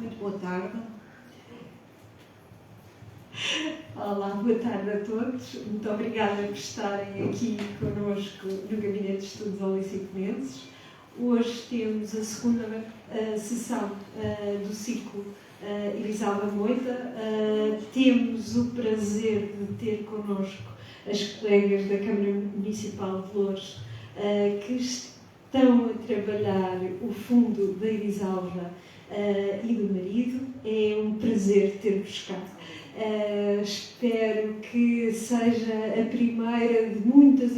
Muito boa tarde. Olá, boa tarde a todos. Muito obrigada por estarem aqui connosco no Gabinete de Estudos Holicicomenses. Hoje temos a segunda sessão do ciclo Irisalva Moita. Temos o prazer de ter connosco as colegas da Câmara Municipal de Loures que estão a trabalhar o fundo da Irisalva e do marido. É um prazer ter-vos cá. Espero que seja a primeira de muitas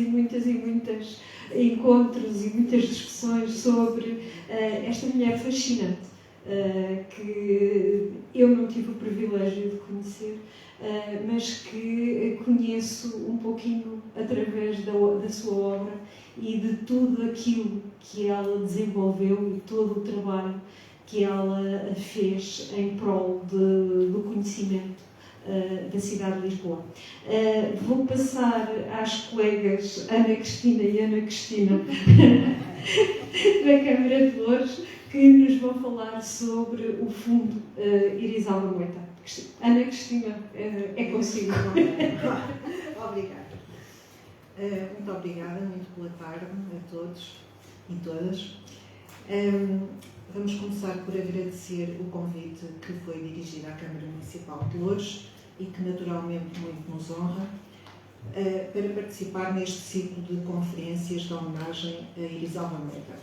encontros e muitas discussões sobre esta mulher fascinante que eu não tive o privilégio de conhecer, mas que conheço um pouquinho através da sua obra e de tudo aquilo que ela desenvolveu e todo o trabalho que ela fez em prol do conhecimento da cidade de Lisboa. Vou passar às colegas Ana Cristina e Ana Cristina da Câmara de Loures, que nos vão falar sobre o fundo Irisalva Moita. Ana Cristina, é consigo. Obrigada. Muito obrigada, muito boa tarde a todos e todas. Vamos começar por agradecer o convite que foi dirigido à Câmara Municipal de Loures e que naturalmente muito nos honra para participar neste ciclo de conferências de homenagem a Irisalva Moita.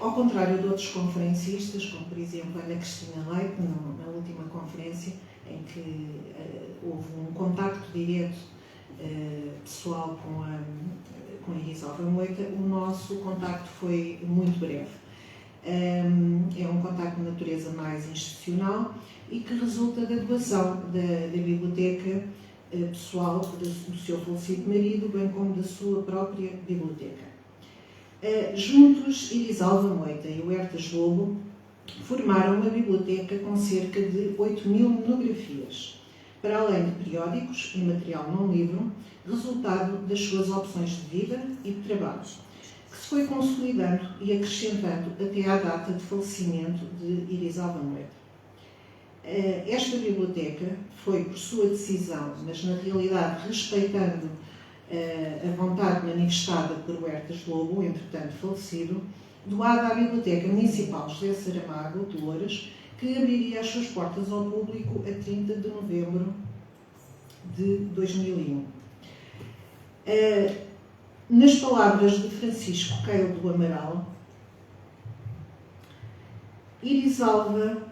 Ao contrário de outros conferencistas, como por exemplo Ana Cristina Leite, na última conferência, em que houve um contacto direto pessoal com a Irisalva Moita, o nosso contacto foi muito breve. É um contacto de natureza mais institucional e que resulta da doação da biblioteca pessoal do seu falecido marido, bem como da sua própria biblioteca. Juntos, Irisalva Moita e o Huertas Lobo formaram uma biblioteca com cerca de 8.000 monografias, para além de periódicos e material não livro, resultado das suas opções de vida e de trabalho, que se foi consolidando e acrescentando até à data de falecimento de Irisalva Moita. Esta biblioteca foi, por sua decisão, mas na realidade respeitando a vontade manifestada por Huertas Lobo, entretanto falecido, doada à Biblioteca Municipal José Saramago de Loures, que abriria as suas portas ao público a 30 de novembro de 2001. Nas palavras de Francisco Keil do Amaral, Irisalva,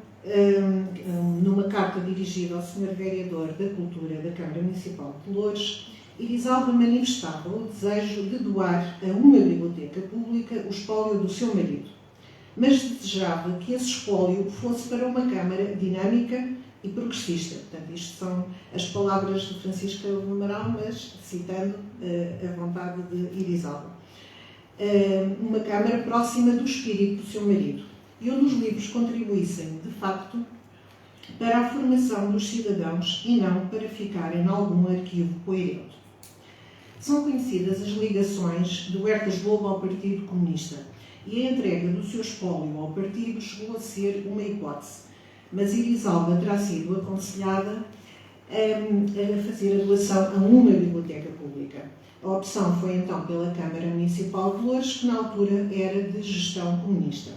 numa carta dirigida ao Sr. Vereador da Cultura da Câmara Municipal de Loures, Irisalva manifestava o desejo de doar a uma biblioteca pública o espólio do seu marido, mas desejava que esse espólio fosse para uma Câmara dinâmica e progressista. Portanto, isto são as palavras de Francisco do Amaral, mas citando a vontade de Irisalva. Uma Câmara próxima do espírito do seu marido, e onde os livros contribuíssem, de facto, para a formação dos cidadãos e não para ficarem em algum arquivo poeirento. São conhecidas as ligações de Huertas Lobo ao Partido Comunista e a entrega do seu espólio ao partido chegou a ser uma hipótese, mas Irisalva terá sido aconselhada a fazer a doação a uma biblioteca pública. A opção foi então pela Câmara Municipal de Loures, que na altura era de gestão comunista.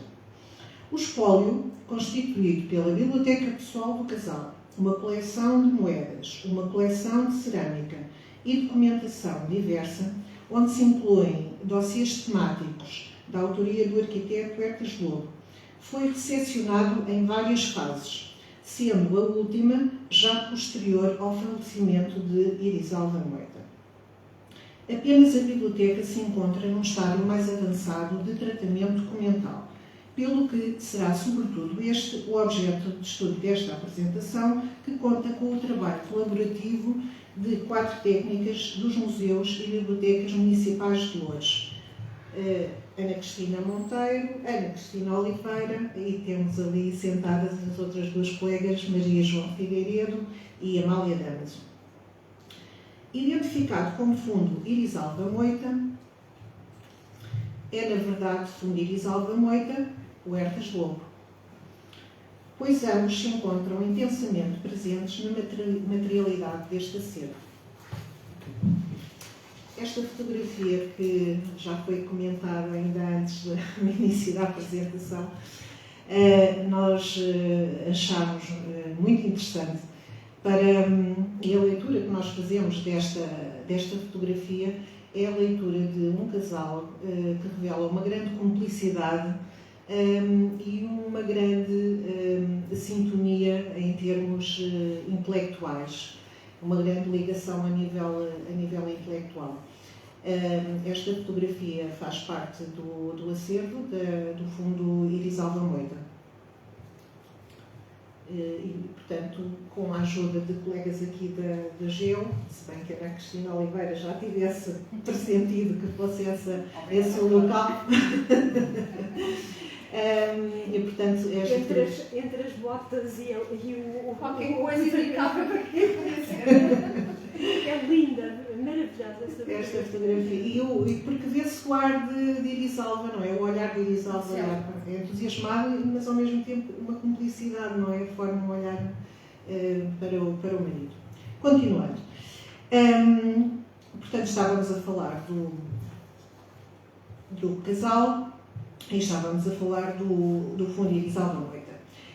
O espólio, constituído pela biblioteca pessoal do casal, uma coleção de moedas, uma coleção de cerâmica e documentação diversa, onde se incluem dossiês temáticos da autoria do arquiteto Huertas Lobo, foi recepcionado em várias fases, sendo a última já posterior ao falecimento de Irisalva Moita. Apenas a biblioteca se encontra num estádio mais avançado de tratamento documental, pelo que será, sobretudo, este o objeto de estudo desta apresentação, que conta com o trabalho colaborativo de 4 técnicas dos museus e bibliotecas municipais de Loures. Ana Cristina Monteiro, Ana Cristina Oliveira, e temos ali sentadas as outras 2 colegas, Maria João Figueiredo e Amália Damaso. Identificado como fundo Irisalva Moita, é, na verdade, fundo Irisalva Moita, Huertas Lobo. pois ambos se encontram intensamente presentes na materialidade deste acervo. Esta fotografia, que já foi comentada ainda antes do início da apresentação, nós achamos muito interessante e a leitura que nós fazemos desta fotografia é a leitura de um casal que revela uma grande cumplicidade e uma grande sintonia em termos intelectuais, uma grande ligação a nível intelectual. Esta fotografia faz parte do acervo do Fundo Irisalva Moita. E, portanto, com a ajuda de colegas aqui da GEO, se bem que a Ana Cristina Oliveira já tivesse pressentido que fosse esse o local. E, portanto, entre as botas e o qualquer coisa indicava para que podia ser. É linda, maravilhosa esta fotografia. E porque vê-se o ar de Irisalva, não é? O olhar de Irisalva é entusiasmado, mas ao mesmo tempo uma cumplicidade, não é? A forma de olhar para o marido. Continuando. Portanto, estávamos a falar do casal e estávamos a falar do Fundo Irisalva Moita.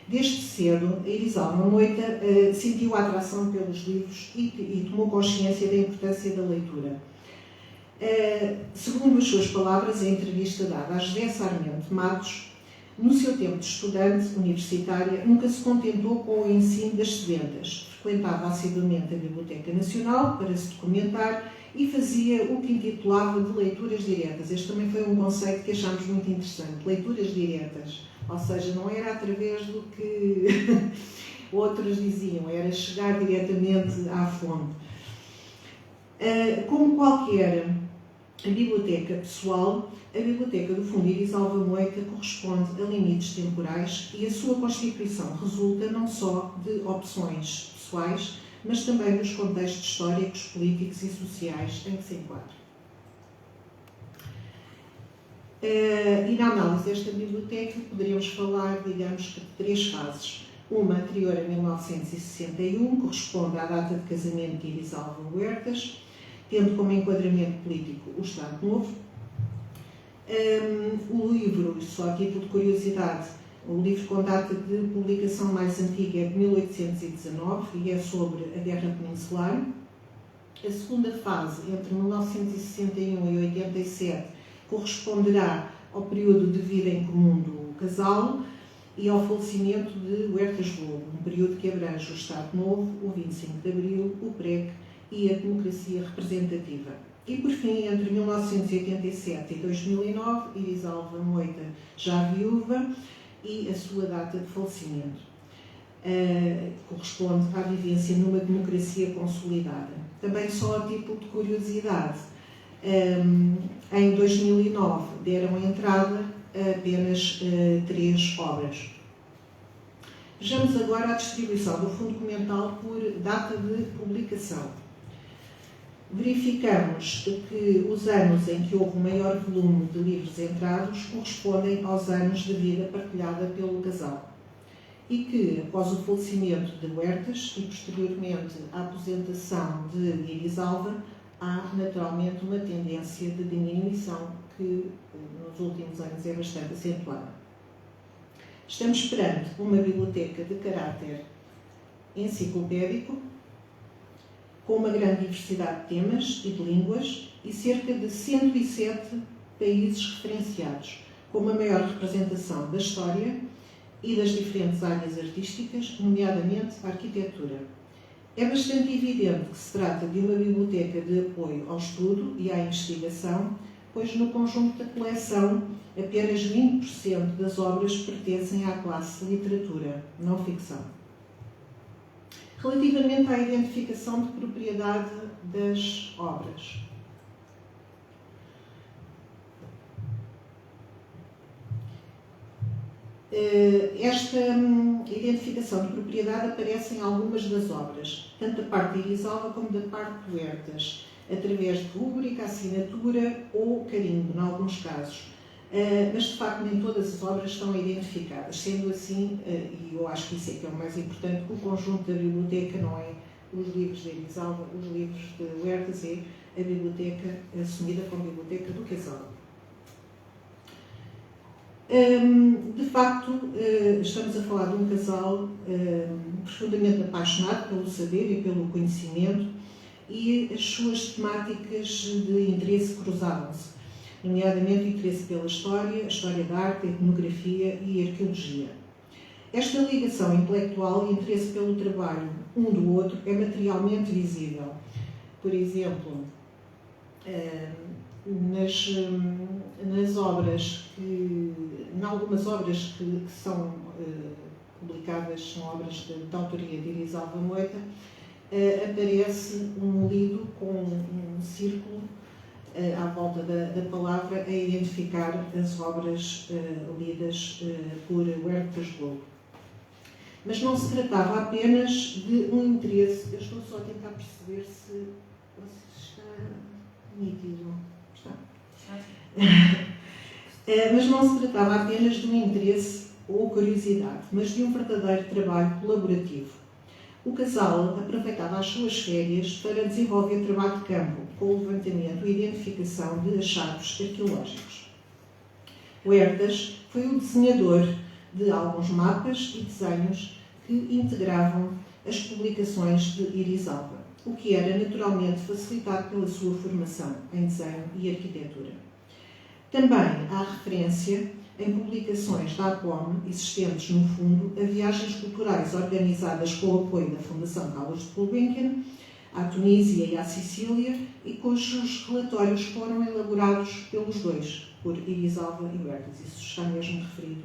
Desde cedo, a Irisalva Moita sentiu a atração pelos livros e tomou consciência da importância da leitura. Segundo as suas palavras, em entrevista dada a José Sarmento Matos, no seu tempo de estudante universitária, nunca se contentou com o ensino das sedentas. Frequentava assiduamente a Biblioteca Nacional para se documentar e fazia o que intitulava de leituras diretas. Este também foi um conceito que achámos muito interessante, leituras diretas. Ou seja, não era através do que outros diziam, era chegar diretamente à fonte. Como qualquer biblioteca pessoal, a Biblioteca do Fundo Irisalva Moita corresponde a limites temporais e a sua constituição resulta não só de opções pessoais, mas também dos contextos históricos, políticos e sociais em que se enquadra. E na análise desta biblioteca poderíamos falar, digamos, de 3 fases. Uma anterior a 1961, corresponde à data de casamento de Irisalva Huertas, tendo como enquadramento político o Estado Novo. O livro, só a título de curiosidade, o livro com data de publicação mais antiga é de 1819 e é sobre a Guerra Peninsular. A segunda fase, entre 1961 e 87, corresponderá ao período de vida em comum do casal e ao falecimento de Huertas Lobo, um período que abrange o Estado Novo, o 25 de Abril, o PREC e a democracia representativa. E, por fim, entre 1987 e 2009, Irisalva Moita, já viúva, e a sua data de falecimento. Corresponde à vivência numa democracia consolidada. Também só a título de curiosidade, em 2009 deram entrada apenas 3 obras. Vejamos agora a distribuição do fundo documental por data de publicação. Verificamos que os anos em que houve um maior volume de livros entrados correspondem aos anos de vida partilhada pelo casal e que, após o falecimento de Huertas e posteriormente à aposentação de Irisalva, há naturalmente uma tendência de diminuição que nos últimos anos é bastante acentuada. Estamos perante uma biblioteca de caráter enciclopédico, com uma grande diversidade de temas e de línguas e cerca de 107 países referenciados, com uma maior representação da história e das diferentes áreas artísticas, nomeadamente a arquitetura. É bastante evidente que se trata de uma biblioteca de apoio ao estudo e à investigação, pois no conjunto da coleção apenas 20% das obras pertencem à classe literatura, não ficção. Relativamente à identificação de propriedade das obras. Esta identificação de propriedade aparece em algumas das obras, tanto da parte de Irisalva como da parte de Huertas, através de rúbrica, assinatura ou carimbo, em alguns casos. mas de facto nem todas as obras estão identificadas. Sendo assim, e eu acho que isso é que é o mais importante, o conjunto da biblioteca não é os livros de Elizalva, os livros de Huertas, é a biblioteca assumida como Biblioteca do Casal. De facto, estamos a falar de um casal profundamente apaixonado pelo saber e pelo conhecimento, e as suas temáticas de interesse cruzavam-se, nomeadamente o interesse pela história, a história da arte, a etnografia e a arqueologia. Esta ligação intelectual e interesse pelo trabalho um do outro é materialmente visível. Por exemplo, nas obras em algumas obras que são publicadas, são obras de autoria de Elizalva Moita, aparece um lido com um círculo à volta da palavra a identificar as obras lidas por Huertas Lobo. Mas não se tratava apenas de um interesse. Eu estou só a tentar perceber se está nítido. Está. Mas não se tratava apenas de um interesse ou curiosidade, mas de um verdadeiro trabalho colaborativo. O casal aproveitava as suas férias para desenvolver trabalho de campo, com o levantamento e identificação de achados arqueológicos. Huertas foi o desenhador de alguns mapas e desenhos que integravam as publicações de Elizalva, o que era naturalmente facilitado pela sua formação em desenho e arquitetura. Também há referência em publicações da APOM existentes no fundo a viagens culturais organizadas com o apoio da Fundação Carlos de Gulbenkian à Tunísia e à Sicília, e cujos relatórios foram elaborados pelos dois, por Elizalva e Huertas. Isso está mesmo referido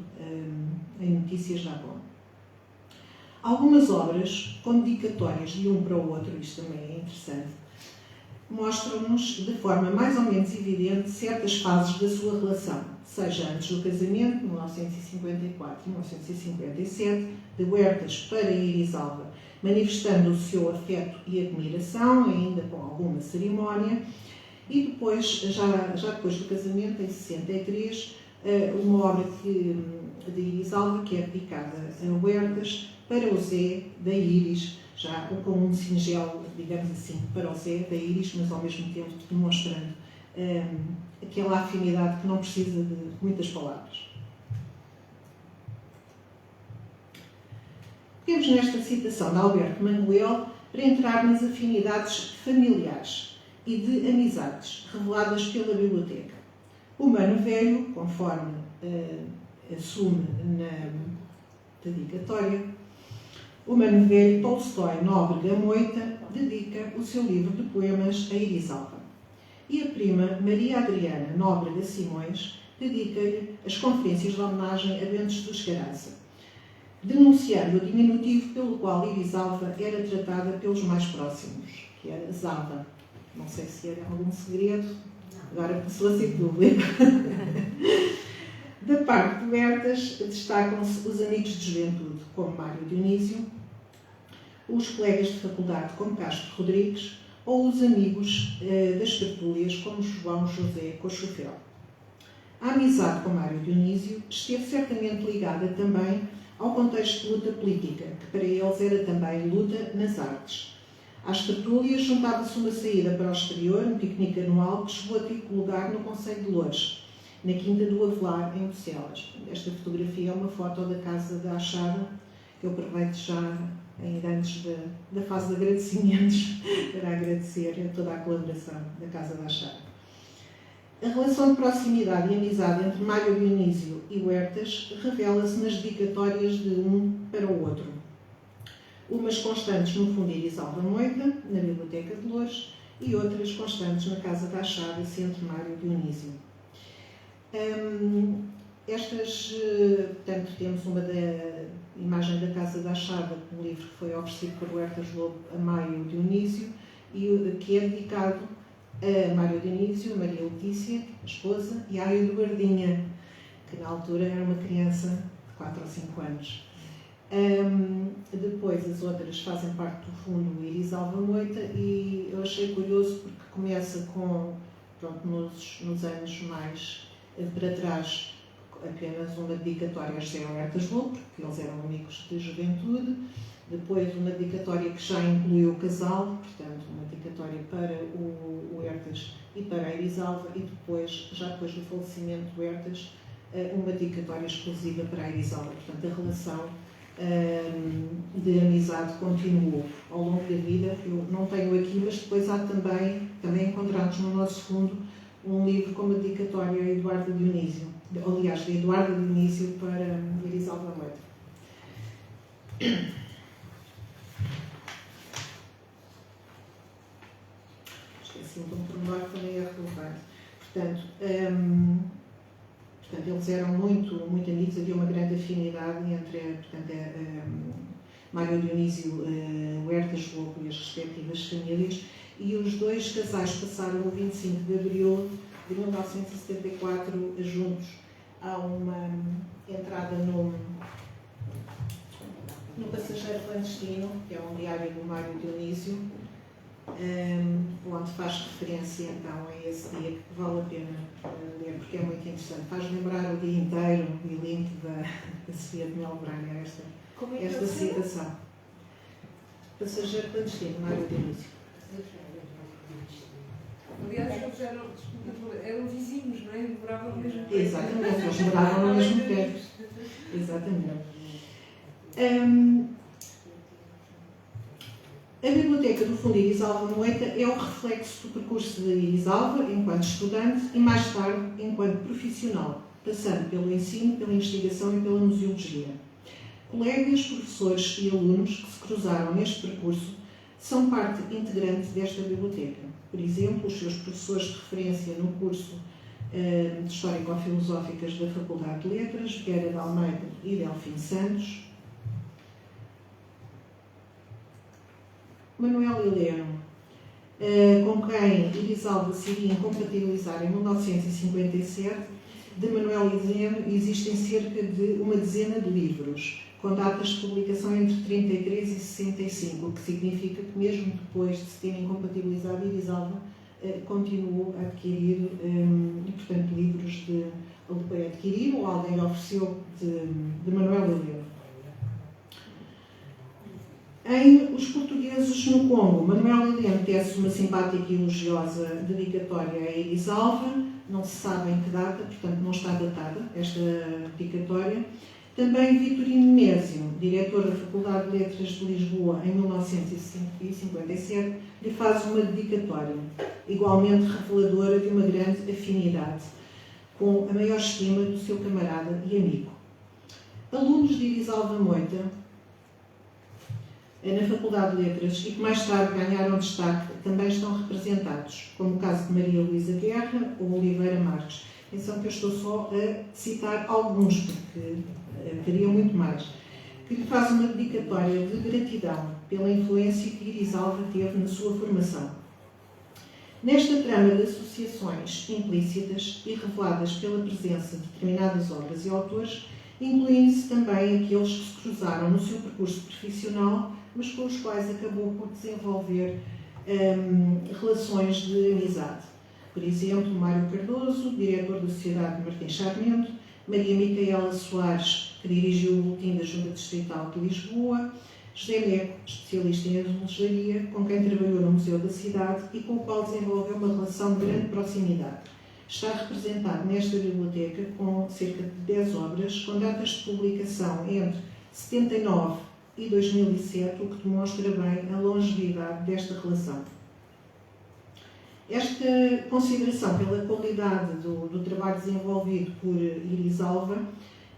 em notícias da APOM. Algumas obras, com dedicatórias de um para o outro, isto também é interessante, mostram-nos de forma mais ou menos evidente certas fases da sua relação, seja antes do casamento, 1954 e 1957, de Huertas para Elizalva, manifestando o seu afeto e admiração, ainda com alguma cerimónia, e depois, já depois do casamento, em 63, uma obra de Elizalva que é dedicada a Huertas para o Zé da Íris, já com um singelo, digamos assim, para o Zé da Íris, mas ao mesmo tempo demonstrando aquela afinidade que não precisa de muitas palavras. Temos nesta citação de Alberto Manguel para entrar nas afinidades familiares e de amizades reveladas pela biblioteca. O Mano Velho, conforme assume na dedicatória, o Mano Velho, Tolstói Nóbrega Moita, dedica o seu livro de poemas a Elizalva. E a prima Maria Adriana Nóbrega Simões dedica-lhe as conferências de homenagem a Bentes dos Caraça, denunciando o diminutivo pelo qual Elizalva era tratada pelos mais próximos, que era Zava. Não sei se era algum segredo, agora passou a ser público. Da parte de Huertas, destacam-se os amigos de juventude, como Mário Dionísio, os colegas de faculdade, como Castro Rodrigues, ou os amigos das tertúlias, como João José Cochofel. A amizade com Mário Dionísio esteve certamente ligada também ao contexto de luta política, que para eles era também luta nas artes. Às tertúlias juntava-se uma saída para o exterior, um piquenique anual que chegou a ter lugar no Concelho de Loures, na Quinta do Avelar, em Bucelas. Esta fotografia é uma foto da Casa da Achada, que eu aproveito já ainda antes da fase de agradecimentos, para agradecer a toda a colaboração da Casa da Achada. A relação de proximidade e amizade entre Mário Dionísio e Huertas revela-se nas dedicatórias de um para o outro. Umas constantes no fundo de Elizalva Moita, na Biblioteca de Loures, e outras constantes na Casa da Achada, Centro Mário Dionísio. Portanto, temos uma da imagem da Casa da Achada, um livro que foi oferecido por Huertas Lobo a Mário Dionísio, e que é dedicado a Mário Dionísio, a Maria Letícia, a esposa, e a Eduardinha, que na altura era uma criança de 4 ou 5 anos. Depois as outras fazem parte do fundo Elizalva Moita, e eu achei curioso porque começa com, pronto, nos anos mais Para trás, apenas uma dedicatória a José Huertas Lobo, porque eles eram amigos de juventude. Depois, uma dedicatória que já incluiu o casal, portanto, uma dedicatória para o Huertas e para a Erisalva, e depois, já depois do falecimento do Huertas, uma dedicatória exclusiva para a Erisalva. Portanto, a relação de amizade continuou ao longo da vida. Eu não tenho aqui, mas depois há também encontramos no nosso fundo um livro com uma dedicatória a Eduardo Dionísio, aliás, de Eduardo Dionísio para Erisalva Moita. Esqueci de um pormenor que também é relevante. Portanto, eles eram muito amigos, havia uma grande afinidade entre Mário Dionísio Huertas Lobo e as respectivas famílias, e os dois casais passaram o 25 de abril de 1974 juntos. Há uma entrada no Passageiro Clandestino, que é um diário do Mário Dionísio, onde faz referência então a esse dia, que vale a pena ler, porque é muito interessante. Faz lembrar o dia inteiro e limpo da Sofia de Mel Braga, esta citação. Passageiro Clandestino, Mário Dionísio. Aliás, eles eram vizinhos, não é? Moravam no mesmo prédio. Exatamente, eles moravam no mesmo prédio. Exatamente. A Biblioteca do Fundo Erisalva Moita é o reflexo do percurso de Erisalva enquanto estudante e mais tarde enquanto profissional, passando pelo ensino, pela investigação e pela museologia. Colegas, professores e alunos que se cruzaram neste percurso são parte integrante desta biblioteca. Por exemplo, os seus professores de referência no curso de Histórico-Filosóficas da Faculdade de Letras, Vieira de Almeida e Delfim Santos. Manuel Heleno, com quem Erisalva se iria incompatibilizar em 1957. De Manuel Heleno existem cerca de uma dezena de livros, com datas de publicação entre 33 e 65, o que significa que mesmo depois de se terem incompatibilizado, Erisalva continuou a adquirir, portanto, livros de adquirir ou alguém lhe ofereceu de Manuel Heleno. Em Os Portugueses no Congo, Manuel Heleno tece uma simpática e elogiosa dedicatória a Erisalva, não se sabe em que data, portanto não está datada esta dedicatória. Também Vitorino Mésio, diretor da Faculdade de Letras de Lisboa em 1957, lhe faz uma dedicatória, igualmente reveladora de uma grande afinidade, com a maior estima do seu camarada e amigo. Alunos de Erisalva Moita, na Faculdade de Letras, e que mais tarde ganharam destaque, também estão representados, como o caso de Maria Luísa Guerra ou Oliveira Marques. Atenção que eu estou só a citar alguns, porque teria muito mais. Que lhe faz uma dedicatória de gratidão pela influência que Erisalva teve na sua formação. Nesta trama de associações implícitas e reveladas pela presença de determinadas obras e autores, incluem-se também aqueles que se cruzaram no seu percurso profissional, mas com os quais acabou por desenvolver relações de amizade. Por exemplo, Mário Cardoso, diretor da Sociedade de Martins Sarmento, Maria Micaela Soares, que dirigiu o Boletim da Junta Distrital de Lisboa, José Meco, especialista em azulejaria, com quem trabalhou no Museu da Cidade e com o qual desenvolveu uma relação de grande proximidade. Está representado nesta biblioteca com cerca de 10 obras, com datas de publicação entre 79 e 2007, o que demonstra bem a longevidade desta relação. Esta consideração pela qualidade do trabalho desenvolvido por Erisalva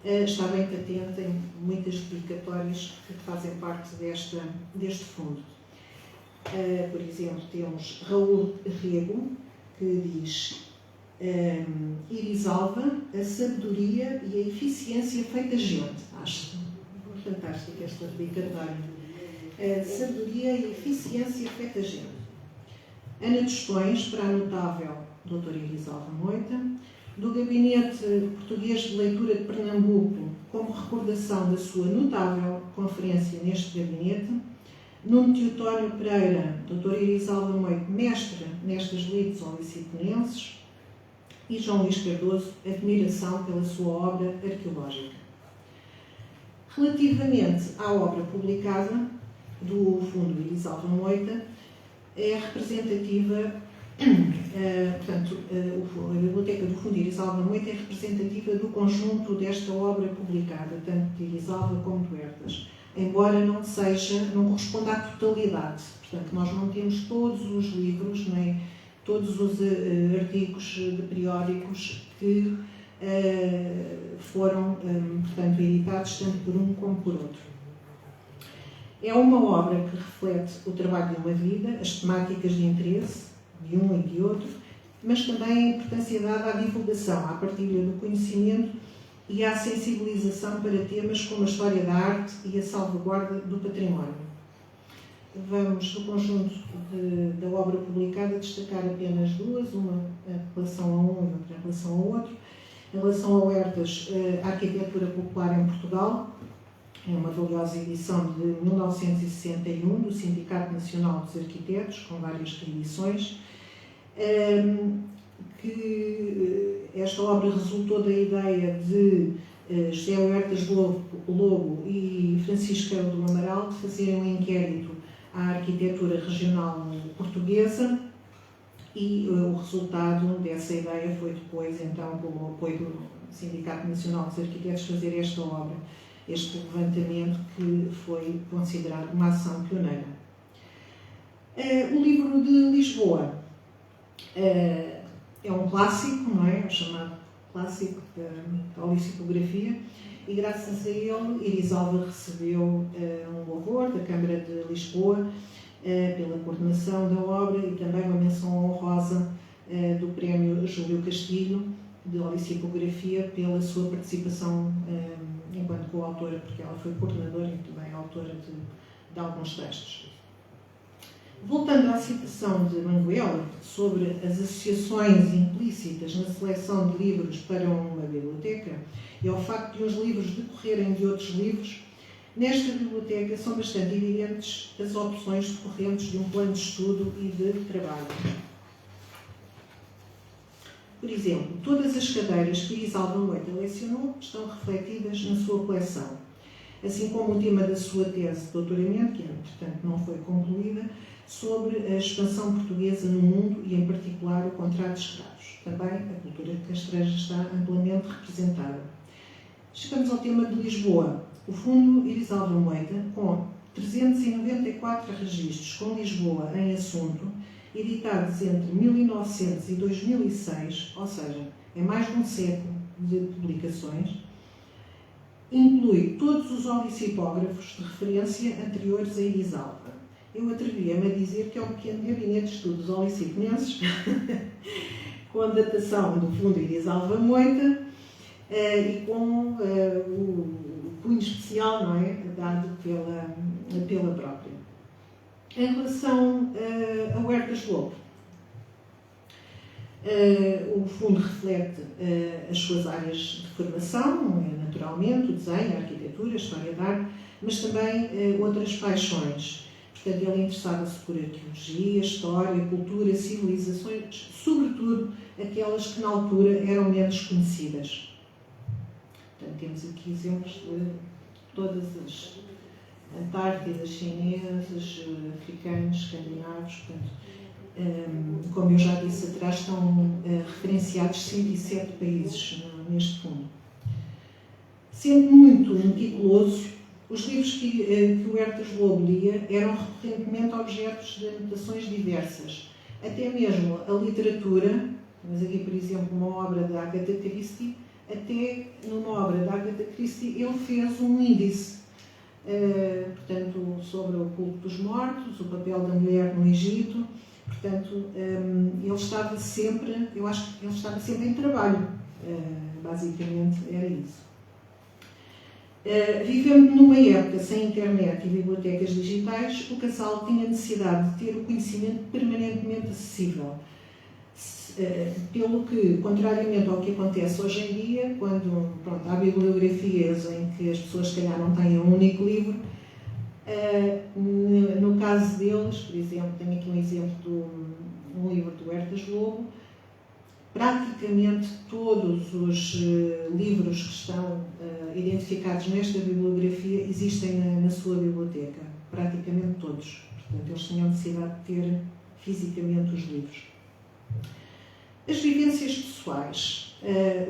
está bem patente em muitas dedicatórias que fazem parte deste fundo. Por exemplo, temos Raul Rego, que diz: Erisalva, a sabedoria e a eficiência feita gente. Acho fantástica esta dedicatória. Sabedoria e eficiência feita gente. Ana Tostões, para a notável doutora Erisalva Moita, do Gabinete Português de Leitura de Pernambuco, como recordação da sua notável conferência neste gabinete. Nuno Teotónio Pereira, doutora Erisalva Moita, mestre nestas lides olicitenenses. e João Luís Cardoso, admiração pela sua obra arqueológica. Relativamente à obra publicada do Fundo Irisalva Moita, é representativa, portanto, a Biblioteca do Fundo Irisalva Moita é representativa do conjunto desta obra publicada, tanto de Irisalva como de Huertas, embora não corresponda à totalidade. Portanto, nós não temos todos os livros, nem todos os artigos de periódicos que foram, portanto, editados tanto por um como por outro. É uma obra que reflete o trabalho de uma vida, as temáticas de interesse de um e de outro, mas também a importância dada à divulgação, à partilha do conhecimento e à sensibilização para temas como a história da arte e a salvaguarda do património. Vamos, do conjunto da obra publicada, destacar apenas duas, uma em relação a um e outra em relação ao outro. Em relação a Huertas, a Arquitetura Popular em Portugal, é uma valiosa edição de 1961 do Sindicato Nacional dos Arquitetos, com várias reedições, que esta obra resultou da ideia de José Huertas Lobo e Francisco do Amaral de fazerem um inquérito à arquitetura regional portuguesa, e o resultado dessa ideia foi depois, então, com o apoio do Sindicato Nacional dos Arquitetos, fazer esta obra, este levantamento que foi considerado uma ação pioneira. O livro de Lisboa é um clássico, não é? É chamado clássico da olicipografia, e graças a ele Irisalva recebeu um louvor da Câmara de Lisboa pela coordenação da obra e também uma menção honrosa do Prémio Júlio Castilho de olicipografia pela sua participação enquanto coautora, porque ela foi coordenadora e também autora de alguns textos. Voltando à citação de Manguel sobre as associações implícitas na seleção de livros para uma biblioteca e ao facto de uns livros decorrerem de outros livros, nesta biblioteca são bastante evidentes as opções decorrentes de um plano de estudo e de trabalho. Por exemplo, todas as cadeiras que Irisalva Moita lecionou estão refletidas na sua coleção, assim como o tema da sua tese de doutoramento, que, portanto, não foi concluída, sobre a expansão portuguesa no mundo e, em particular, o contrato de escravos. Também a cultura castreja está amplamente representada. Chegamos ao tema de Lisboa. O Fundo Irisalva Moita, com 394 registros com Lisboa em assunto, editados entre 1900 e 2006, ou seja, é mais de um século de publicações, inclui todos os olicipógrafos de referência anteriores a Irisalva. Eu atrevia-me a dizer que é um pequeno gabinete de estudos olicipenenses, com a datação do Fundo Irisalva Moita e com o cunho especial, não é, dado pela própria. Em relação a Huertas Lobo, o fundo reflete as suas áreas de formação, naturalmente, o desenho, a arquitetura, a história da arte, mas também outras paixões. Portanto, ele interessava-se por arqueologia, história, cultura, civilizações, sobretudo aquelas que na altura eram menos conhecidas. Portanto, temos aqui exemplos de todas as Antártidas, chineses, africanos, escandinavos. Portanto, como eu já disse atrás, estão referenciados 107 países neste fundo. Sendo muito meticuloso, os livros que o Huertas Lobo lia eram recorrentemente objetos de anotações diversas. Até mesmo a literatura, temos aqui, por exemplo, uma obra de Agatha Christie, até numa obra de Agatha Christie ele fez um índice, portanto, sobre o culto dos mortos, o papel da mulher no Egito. Portanto, ele estava sempre, eu acho que ele estava sempre em trabalho, basicamente era isso. Vivendo numa época sem internet e bibliotecas digitais, o casal tinha necessidade de ter o conhecimento permanentemente acessível. Pelo que, contrariamente ao que acontece hoje em dia, quando há bibliografias em que as pessoas, se calhar, não têm um único livro, no caso deles, por exemplo, tenho aqui um exemplo de um livro do Huertas Lobo, Praticamente todos os livros que estão identificados nesta bibliografia existem na sua biblioteca. Praticamente todos. Portanto, eles tinham necessidade de ter fisicamente os livros. As vivências pessoais.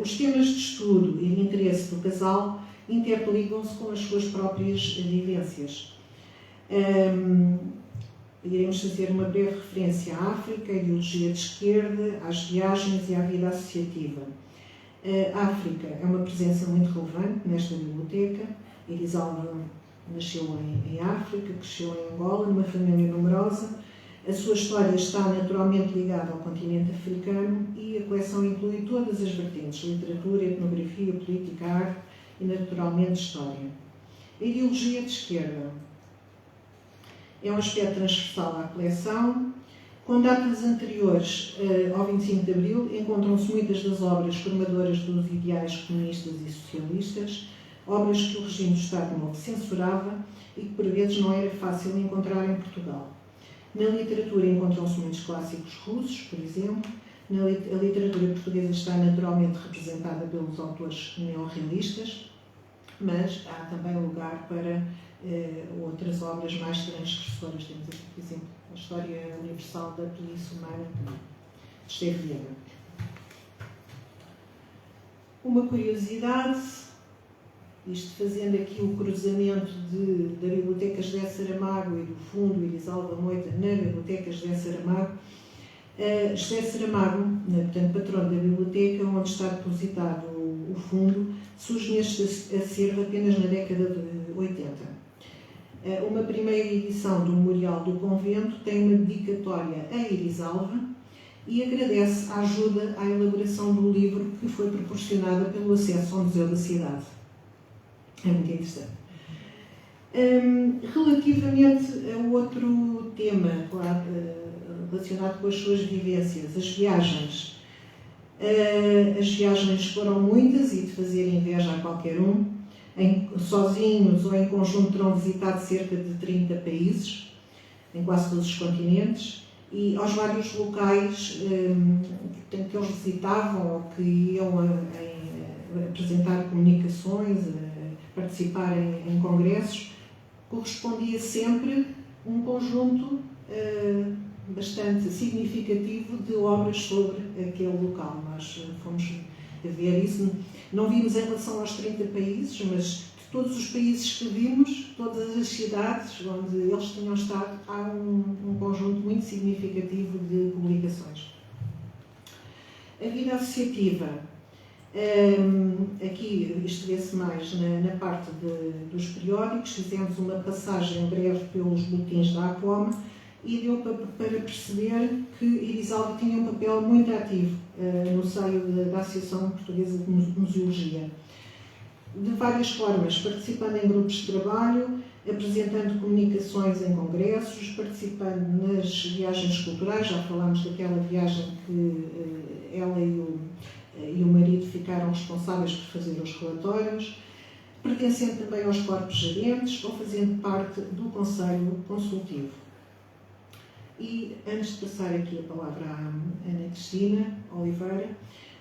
Os temas de estudo e de interesse do casal interligam-se com as suas próprias vivências. Iremos fazer uma breve referência à África, à ideologia de esquerda, às viagens e à vida associativa. A África é uma presença muito relevante nesta biblioteca. Erisalva nasceu em África, cresceu em Angola, numa família numerosa. A sua história está naturalmente ligada ao continente africano e a coleção inclui todas as vertentes: literatura, etnografia, política, arte e, naturalmente, história. A ideologia de esquerda é um aspecto transversal à coleção. Com datas anteriores ao 25 de Abril, encontram-se muitas das obras formadoras dos ideais comunistas e socialistas, obras que o regime do Estado Novo censurava e que, por vezes, não era fácil encontrar em Portugal. Na literatura encontram-se muitos clássicos russos, por exemplo. A literatura portuguesa está naturalmente representada pelos autores neorrealistas, mas há também lugar para outras obras mais transgressoras. Temos aqui, por exemplo, a História Universal da Polícia Humana, de Esteve Viana. Uma curiosidade, isto fazendo aqui o cruzamento da Biblioteca José Saramago e do Fundo Erisalva Moita na Biblioteca José Saramago. José Saramago, portanto, patrono da biblioteca, onde está depositado o fundo, surge neste acervo apenas na década de 80. Uma primeira edição do Memorial do Convento tem uma dedicatória a Erisalva e agradece a ajuda à elaboração do livro que foi proporcionada pelo acesso ao Museu da Cidade. É muito interessante. Relativamente a outro tema relacionado com as suas vivências, as viagens. As viagens foram muitas e de fazer inveja a qualquer um. Sozinhos ou em conjunto terão visitado cerca de 30 países, em quase todos os continentes, e aos vários locais que eles visitavam ou que iam apresentar comunicações, participar em congressos, correspondia sempre um conjunto bastante significativo de obras sobre aquele local. Nós fomos a ver isso. Não vimos em relação aos 30 países, mas de todos os países que vimos, todas as cidades onde eles tinham estado, há um conjunto muito significativo de publicações. A vida associativa. Aqui isto vê-se mais na parte dos periódicos. Fizemos uma passagem breve pelos boletins da APOM e deu para perceber que Erisalva tinha um papel muito ativo no seio da Associação Portuguesa de Museologia. De várias formas, participando em grupos de trabalho, apresentando comunicações em congressos, participando nas viagens culturais. Já falámos daquela viagem que ela e o marido ficaram responsáveis por fazer os relatórios, pertencendo também aos corpos gerentes ou fazendo parte do Conselho Consultivo. E, antes de passar aqui a palavra à Ana Cristina Oliveira,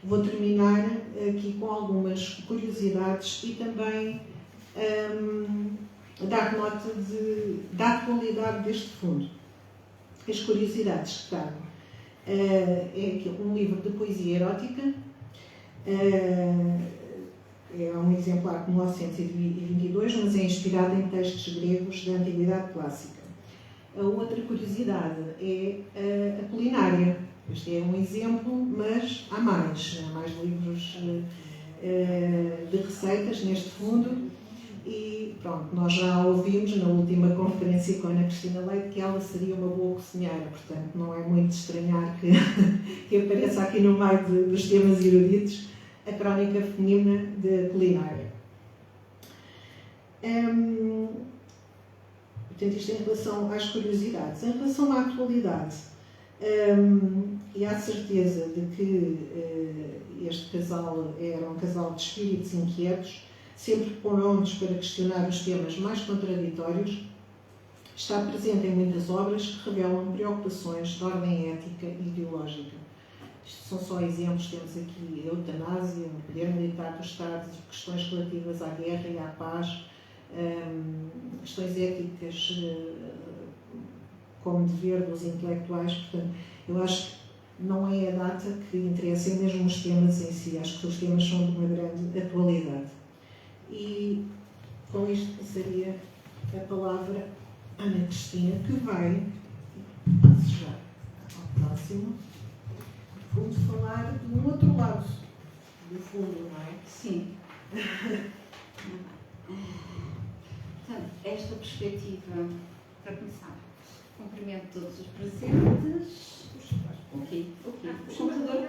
vou terminar aqui com algumas curiosidades e também dar nota da atualidade deste fundo. As curiosidades que trago. É aqui um livro de poesia erótica. É um exemplar de 1922, mas é inspirado em textos gregos da Antiguidade Clássica. A outra curiosidade é a culinária. Este é um exemplo, mas há mais livros de receitas neste fundo. E pronto, nós já ouvimos na última conferência com a Ana Cristina Leite que ela seria uma boa cozinheira, portanto não é muito de estranhar que apareça aqui no meio dos temas eruditos a crónica feminina de culinária. Portanto, isto em relação às curiosidades. Em relação à atualidade, e à certeza de que este casal era um casal de espíritos inquietos, sempre prontos para questionar os temas mais contraditórios, está presente em muitas obras que revelam preocupações de ordem ética e ideológica. Isto são só exemplos, temos aqui a eutanásia, o poder militar do Estado, questões relativas à guerra e à paz, questões éticas como dever dos intelectuais. Portanto, eu acho que não é a data que interessa, é mesmo os temas em si. Acho que os temas são de uma grande atualidade. E com isto passaria a palavra à Ana Cristina, que vai, passo já ao próximo, vamos falar do outro lado do fundo, não é? Sim. Portanto, esta perspectiva, para começar, cumprimento todos os presentes. Ok. O computador.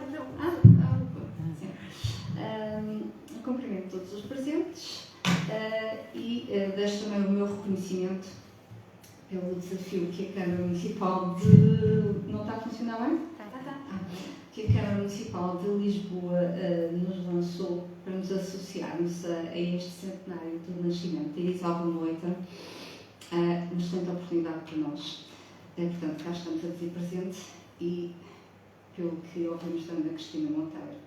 Cumprimento todos os presentes e deixo também o meu reconhecimento pelo desafio que a Câmara Municipal de. Não está a funcionar bem? Que a Câmara Municipal de Lisboa nos lançou para nos associarmos a este centenário do nascimento de Irisalva Moita, uma excelente oportunidade para nós. Portanto, cá estamos a dizer presente e, pelo que ouvimos também da Cristina Monteiro,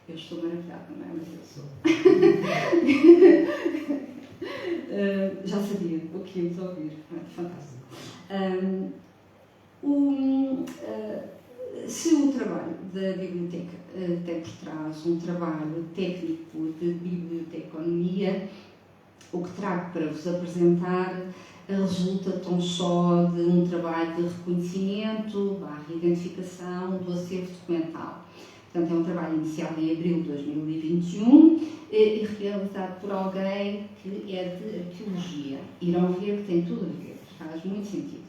eu estou maravilhada, não é? Mas eu sou. Já sabia o que íamos ouvir. Fantástico. Se o trabalho da biblioteca tem por trás um trabalho técnico de biblioteconomia, o que trago para vos apresentar resulta tão só de um trabalho de reconhecimento, identificação do acervo documental. Portanto, é um trabalho iniciado em abril de 2021 e realizado por alguém que é de arqueologia. Irão ver que tem tudo a ver, faz muito sentido.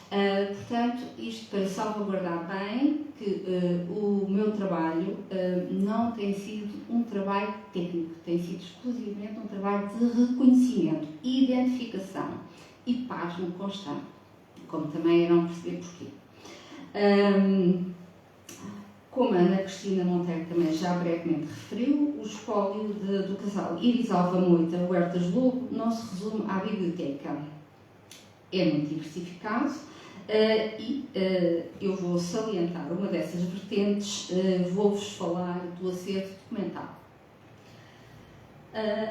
Portanto, isto para salvaguardar bem que o meu trabalho não tem sido um trabalho técnico, tem sido exclusivamente um trabalho de reconhecimento, identificação e pasmo constante, como também irão perceber porquê. Como a Ana Cristina Monteiro também já brevemente referiu, o espólio do casal Irisalva Moita Huertas Lobo não se resume à biblioteca. É muito diversificado e eu vou salientar uma dessas vertentes, vou-vos falar do acervo documental.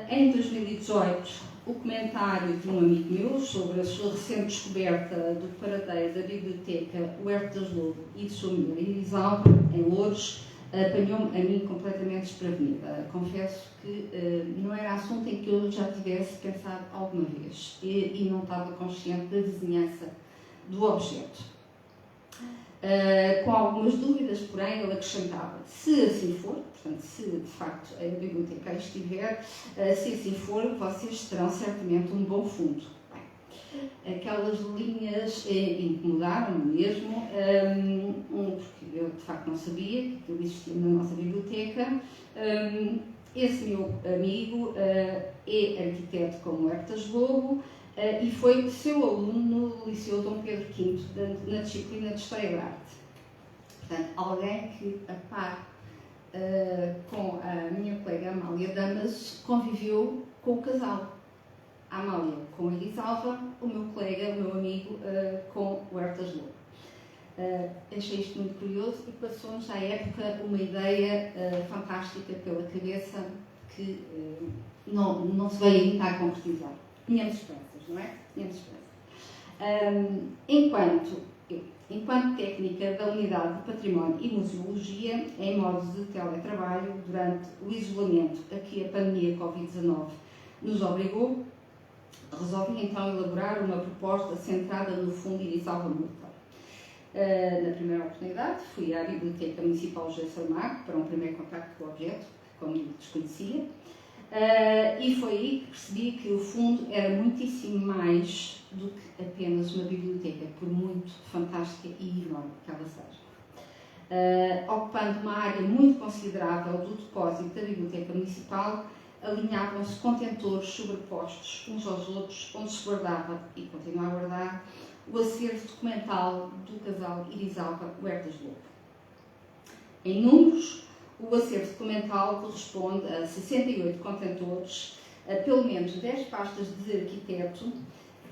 Em 2018, o comentário de um amigo meu sobre a sua recente descoberta do paradeiro da biblioteca Huertas Lobo e de sua mulher Irisalva, em Louros, apanhou-me a mim completamente desprevenida. Confesso que não era assunto em que eu já tivesse pensado alguma vez e não estava consciente da vizinhança do objeto. Com algumas dúvidas, porém, ele acrescentava: se assim for, portanto, se de facto a biblioteca estiver, se assim for, vocês terão certamente um bom fundo. Bem, aquelas linhas incomodaram-me mesmo, porque eu de facto não sabia que aquilo existia na nossa biblioteca. Esse meu amigo é arquiteto como Huertas Lobo e foi seu aluno no Liceu Dom Pedro V, na disciplina de História da Arte. Portanto, alguém que, a par com a minha colega Amália Damas, conviveu com o casal. A Amália com a Irisalva, o meu colega, o meu amigo, com o Huertas Lobo. Achei isto muito curioso e passou-nos à época uma ideia fantástica pela cabeça que não se veio ainda a concretizar. Tínhamos esperanças, não é? Tínhamos esperanças. Enquanto técnica da Unidade de Património e Museologia, em modos de teletrabalho, durante o isolamento a que a pandemia Covid-19 nos obrigou, resolvi então elaborar uma proposta centrada no Fundo Irisalva Moita. Na primeira oportunidade, fui à Biblioteca Municipal José Saramago para um primeiro contacto com o objeto, que como desconhecia, e foi aí que percebi que o fundo era muitíssimo mais do que apenas uma biblioteca, por muito fantástica e enorme que ela seja. Ocupando uma área muito considerável do depósito da Biblioteca Municipal, alinhavam-se contentores sobrepostos uns aos outros, onde se guardava, e continua a guardar, o acervo documental do casal Irisalva Huertas Lobo. Em números, o acervo documental corresponde a 68 contentores, a pelo menos 10 pastas de arquiteto,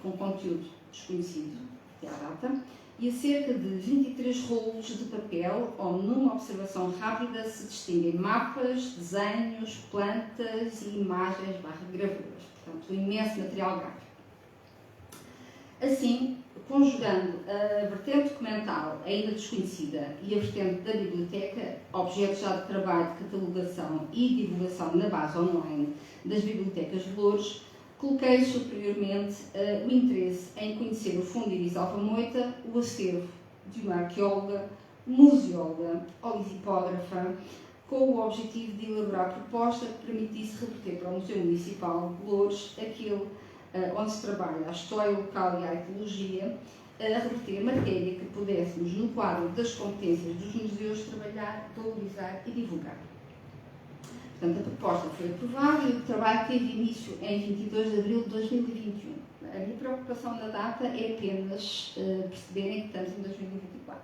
com conteúdo desconhecido até à data, e a cerca de 23 rolos de papel, onde numa observação rápida se distinguem mapas, desenhos, plantas e imagens /gravuras. Portanto, um imenso material gráfico. Assim, conjugando a vertente documental ainda desconhecida e a vertente da biblioteca, objeto já de trabalho de catalogação e divulgação na base online das bibliotecas de Loures, coloquei superiormente o interesse em conhecer o Fundo Iris Alva Moita, o acervo de uma arqueóloga, museóloga ou lisipógrafa, com o objetivo de elaborar proposta que permitisse reverter para o Museu Municipal de Loures aquele onde se trabalha a história local e a arqueologia, a reverter matéria que pudéssemos, no quadro das competências dos museus, trabalhar, valorizar e divulgar. Portanto, a proposta foi aprovada e o trabalho teve início em 22 de abril de 2021. A minha preocupação na data é apenas perceberem que estamos em 2024.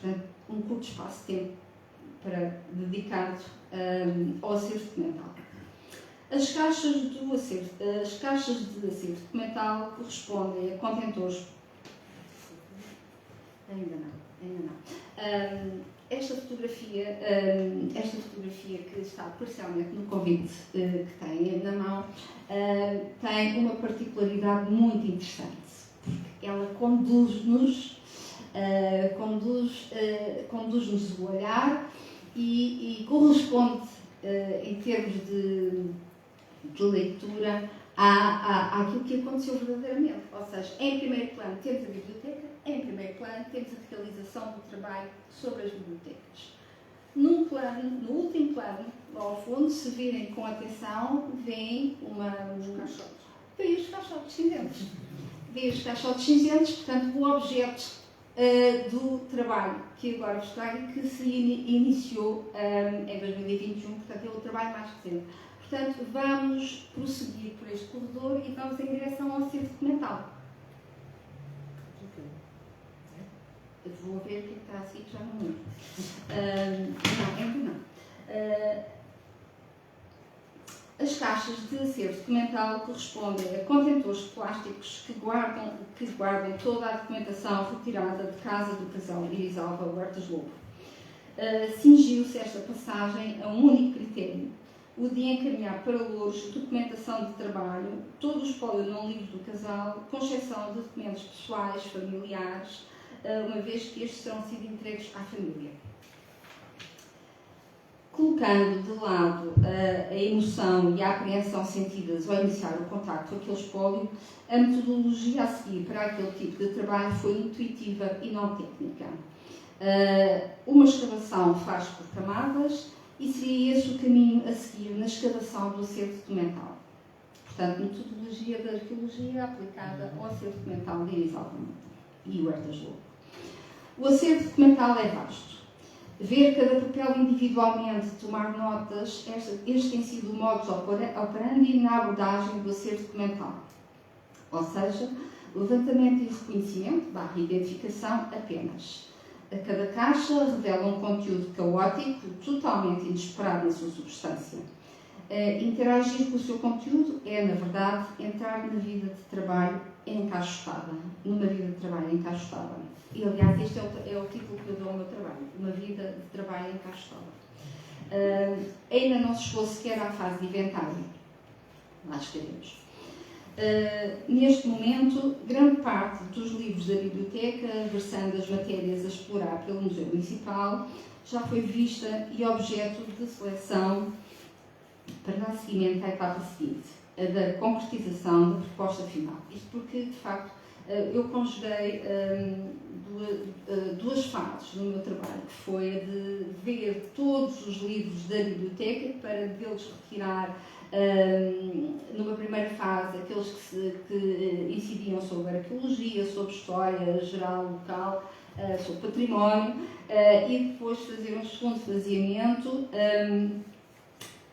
Portanto, um curto espaço de tempo dedicado ao acervo documental. As caixas de acervo documental correspondem a contentores. Ainda não. Esta fotografia que está parcialmente no convite que tem na mão tem uma particularidade muito interessante, porque ela conduz-nos o olhar e corresponde, em termos de leitura, àquilo que aconteceu verdadeiramente. Ou seja, em primeiro plano temos a biblioteca, em primeiro plano temos a realização do trabalho sobre as bibliotecas. No último plano, lá ao fundo, se virem com atenção, veem os caixotes cinzentos. Veem os caixotes cinzentos, portanto, o objeto do trabalho que agora vos trago e que se iniciou em 2021, portanto, é o trabalho mais recente. Portanto, vamos prosseguir por este corredor e vamos em direção ao acervo documental. Eu vou ver o que está a seguir, já não lembro. Ainda não. As caixas de acervo documental correspondem a contentores plásticos que guardam toda a documentação retirada de casa do casal Iris Alva Huertas Lobo. Cingiu-se esta passagem a um único critério: o de encaminhar para Loures documentação de trabalho, todo o espólio não livre do casal, com exceção de documentos pessoais, familiares, uma vez que estes terão sido entregues à família. Colocando de lado a emoção e a apreensão sentidas ao iniciar o contacto com aquele espólio, a metodologia a seguir para aquele tipo de trabalho foi intuitiva e não técnica. Uma escavação faz por camadas e seria esse o caminho a seguir na escavação do acervo documental. Portanto, metodologia da arqueologia aplicada ao acervo documental de Iris Alva Moita e Huertas Lobo. O acervo documental é vasto. Ver cada papel individualmente, tomar notas, este tem sido o modus operandi na abordagem do acervo documental. Ou seja, levantamento e reconhecimento, identificação apenas. Cada caixa revela um conteúdo caótico, totalmente inesperado na sua substância. Interagir com o seu conteúdo é, na verdade, entrar na vida de trabalho encaixotada. Numa vida de trabalho encaixotada. E, aliás, este é o título que eu dou ao meu trabalho. Uma vida de trabalho encaixotada. Ainda não se chegou sequer à fase de inventário. Lá chegaremos. Neste momento, grande parte dos livros da biblioteca, versando as matérias a explorar pelo Museu Municipal, já foi vista e objeto de seleção para dar seguimento à etapa seguinte, a da concretização da proposta final. Isto porque, de facto, eu conjuguei duas fases no meu trabalho, que foi a de ver todos os livros da biblioteca para deles retirar, numa primeira fase, aqueles que incidiam sobre arqueologia, sobre história geral local, sobre património, e depois fazer um segundo faseamento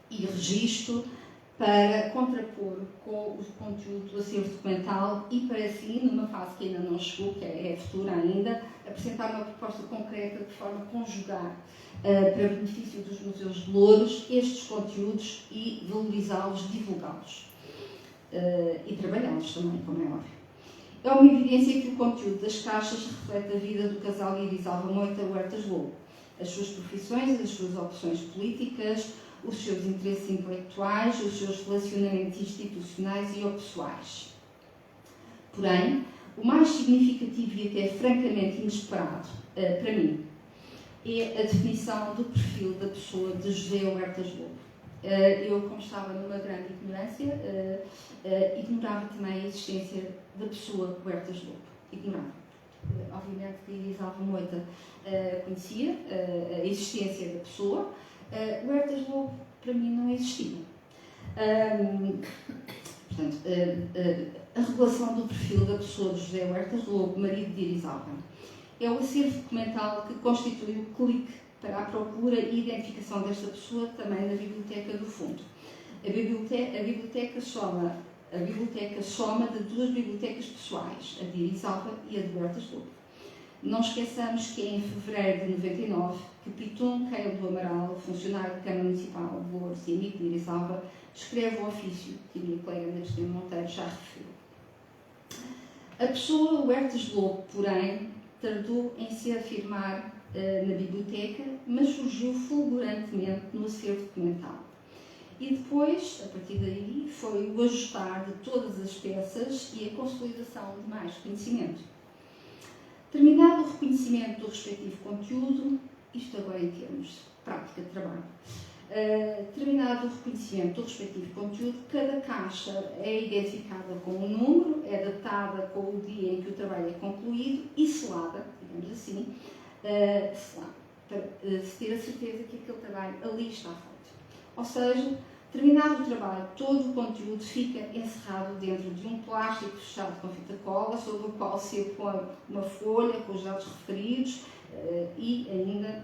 e registro para contrapor com o conteúdo do acervo documental e para assim, numa fase que ainda não chegou, que é futura ainda, apresentar uma proposta concreta de forma a conjugar para benefício dos museus de Loures estes conteúdos e valorizá-los, divulgá-los e trabalhá-los também, como é óbvio. É uma evidência que o conteúdo das caixas reflete a vida do casal Iris Alva Moita Huertas Lobo, as suas profissões, as suas opções políticas, os seus interesses intelectuais, os seus relacionamentos institucionais e ou pessoais. Porém, o mais significativo e até francamente inesperado, para mim, é a definição do perfil da pessoa de José Huertas Lobo. Eu, como estava numa grande ignorância, ignorava também a existência da pessoa Huertas Lobo. Ignorava. Obviamente que Iris Alva Moita conhecia a existência da pessoa. Huertas Lobo, para mim, não existia. Portanto, a revelação do perfil da pessoa de José Huertas Lobo, marido de Iris Alva, é o acervo documental que constitui o clique para a procura e identificação desta pessoa também na Biblioteca do Fundo. A biblioteca soma de duas bibliotecas pessoais, a de Iris Alva e a de Huertas Lobo. Não esqueçamos que é em fevereiro de 99 que Pitum Keil do Amaral, funcionário da Câmara Municipal de Loures e amigo de Iris Alva, escreve o ofício que a minha colega Ana Cristina Monteiro já referiu. A pessoa Huertas Lobo, porém, tardou em se afirmar na biblioteca, mas surgiu fulgurantemente no acervo documental. E depois, a partir daí, foi o ajustar de todas as peças e a consolidação de mais conhecimento. Terminado o reconhecimento do respectivo conteúdo, isto agora em termos de prática de trabalho, terminado o reconhecimento do respectivo conteúdo, cada caixa é identificada com um número, é datada com o dia em que o trabalho é concluído e selada, digamos assim, para se ter a certeza que aquele trabalho ali está feito. Ou seja, terminado o trabalho, todo o conteúdo fica encerrado dentro de um plástico fechado com fita cola, sobre o qual se põe uma folha com os dados referidos e ainda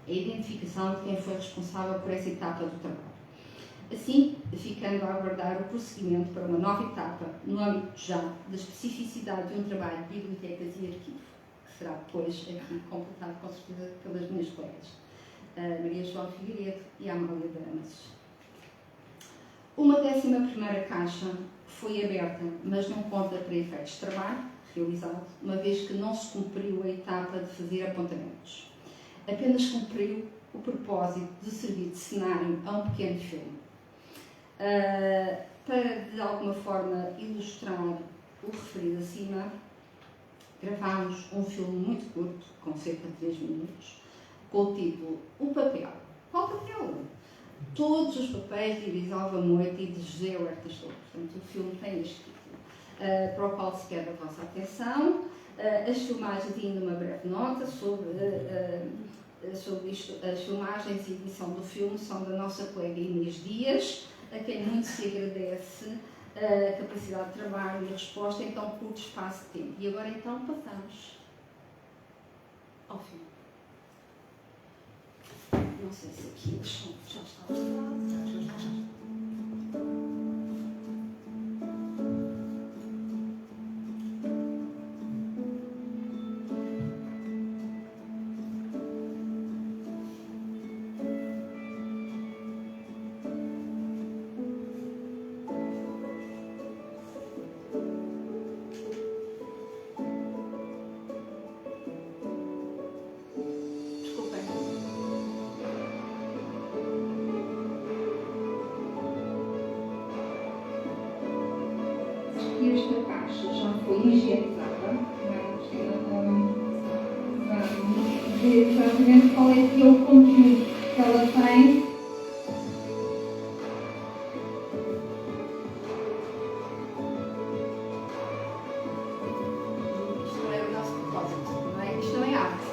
a identificação de quem foi responsável por essa etapa do trabalho. Assim, ficando a aguardar o prosseguimento para uma nova etapa no âmbito já da especificidade de um trabalho de bibliotecas e arquivo, que será depois aqui completado com certeza pelas minhas colegas, Maria João Figueiredo e Amália Damas. Uma 11ª caixa foi aberta, mas não conta para efeitos de trabalho realizado, uma vez que não se cumpriu a etapa de fazer apontamentos. Apenas cumpriu o propósito de servir de cenário a um pequeno filme. Para, de alguma forma, ilustrar o referido acima, gravámos um filme muito curto, com cerca de 3 minutos, com o título O Papel. Qual papel? Todos os papéis de Iris Alva Moita e de José Huertas Lobo. Portanto, o filme tem este título, para o qual se quer a vossa atenção. As filmagens, ainda uma breve nota sobre isto. As filmagens e edição do filme são da nossa colega Inês Dias, a quem muito se agradece a capacidade de trabalho e a resposta em tão curto espaço de tempo. E agora então passamos ao filme. Não sei se aqui o som já está ligado. Esta caixa já foi injetada, vamos ver exatamente qual é que é o conteúdo que ela tem. Isto não é o nosso propósito, não é? Isto não é arte.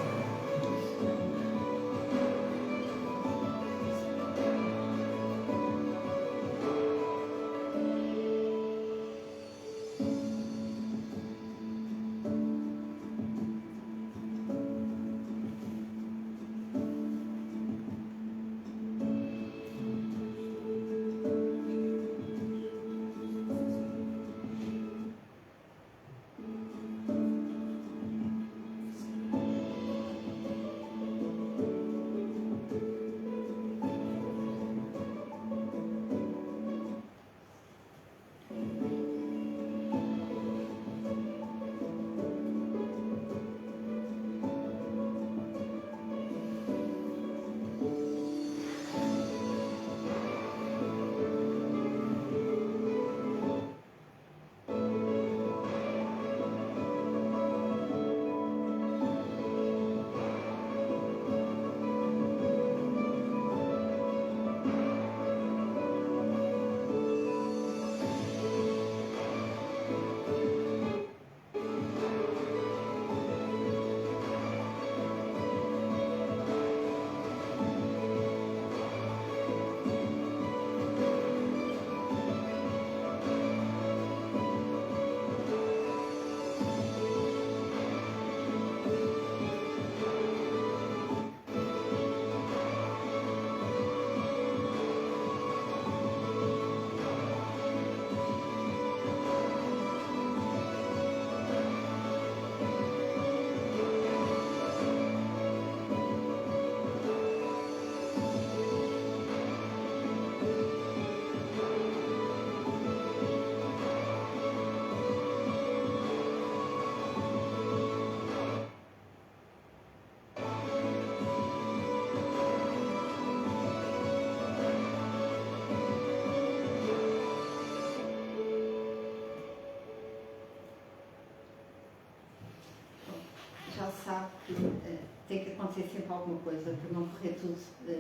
alguma coisa por não correr tudo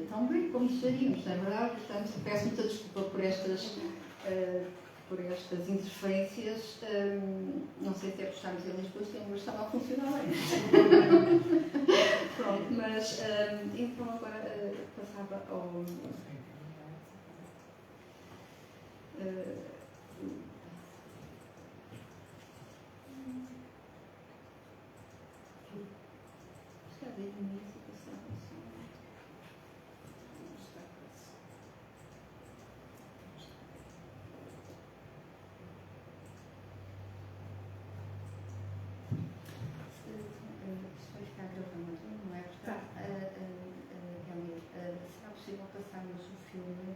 tão bem como gostaríamos, não é verdade? Portanto, peço muita desculpa por estas interferências. Não sei se é por estarmos em Lisboa, mas estava a funcionar bem. Pronto, mas então agora passava ao. Desde o início passava assim. Depois está gravando, não é? Portanto, será possível passarmos o filme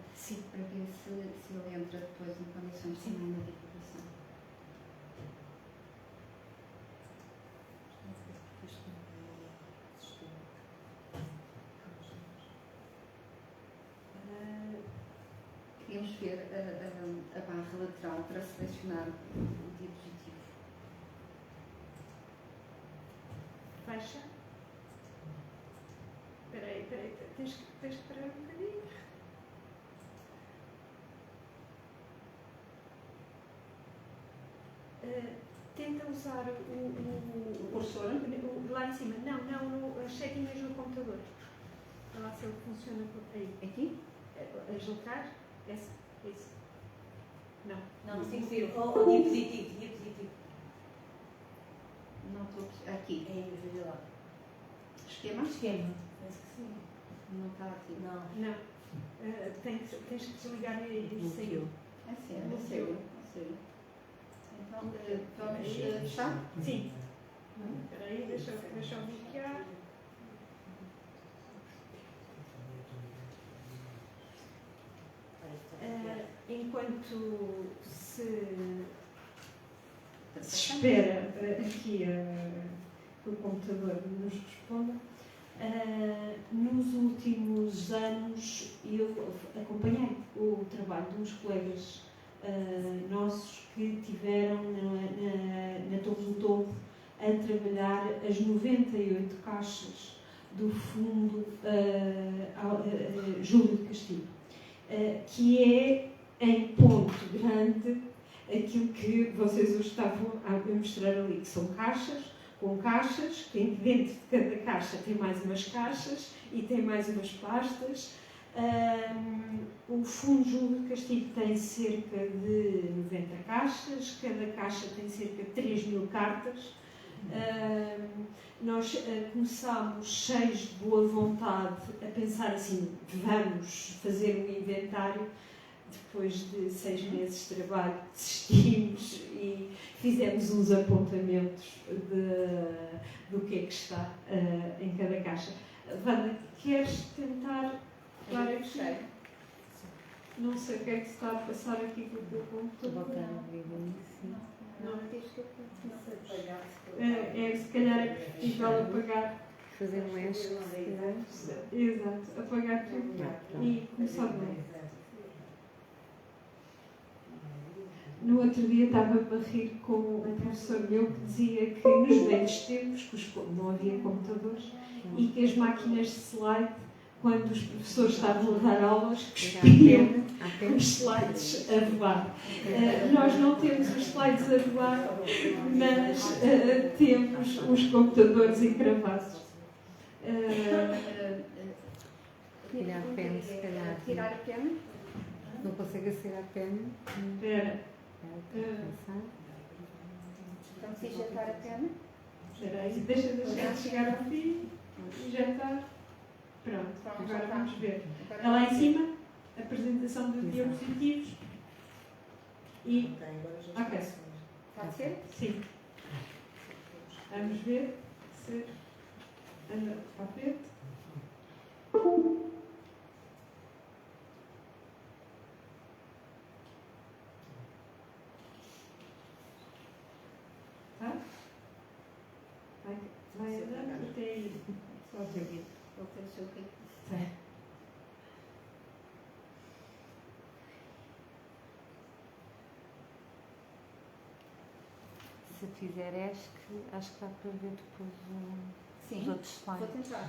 para ver se ele entra depois em condições também na divulgação? Queríamos ver a barra lateral para selecionar o diapositivo. Fecha. Espera aí, tens que parar um bocadinho. Tenta usar o cursor lá em cima. Não, as setinhas no computador. Olha lá se ele funciona por aí. Aqui? Ajuntar? Esse. Não, sim, sim. O diapositivo. Não estou aqui. Veja lá. Esquema? Parece que sim. Não está ativo. Não. Tens que desligar isso aí. É sério. Então, vamos fechar? Sim. Espera aí, deixa eu bloquear. Enquanto se espera aqui que o computador nos responda, nos últimos anos eu acompanhei o trabalho de uns colegas nossos que tiveram na Torre do Touro a trabalhar as 98 caixas do Fundo Júlio de Castilho, que é em ponto grande aquilo que vocês hoje estavam a mostrar ali, que são caixas, com caixas, que dentro de cada caixa tem mais umas caixas e tem mais umas pastas. O Fundo Júlio de Castilho tem cerca de 90 caixas, cada caixa tem cerca de 3.000 cartas. Nós começámos cheios de boa vontade a pensar assim, vamos fazer um inventário. Depois de 6 meses de trabalho, desistimos e fizemos uns apontamentos do que é que está em cada caixa. Wanda, queres tentar? Claro que sei. Não sei o que é que se está a passar aqui com o teu computador. Não, se calhar é preferível apagar. Fazer um eixo. Exato, apagar tudo e começar de novo. No outro dia estava-me a rir com um professor meu que dizia que nos velhos tempos, que não havia computadores, e que as máquinas de slide, quando os professores estavam a dar aulas, cuspiam os slides a voar. Nós não temos os slides a voar, mas temos os computadores encravados. Tirar a pena, se calhar. Tirar a pena? Não consegue ser a pena? Espera. Então, se injetar a pena? Espera aí, deixa chegar ao fim. Injetar. Pronto, agora vamos ver. É lá em cima, apresentação de diapositivos. E. Ok. Pode ser? Sim. Vamos ver se anda para a frente. Tá? Vai andando até aí. Só ver. Vou ter o seu ritmo. Se fizer acho que dá para ver depois os Sim, outros slides. vou tentar.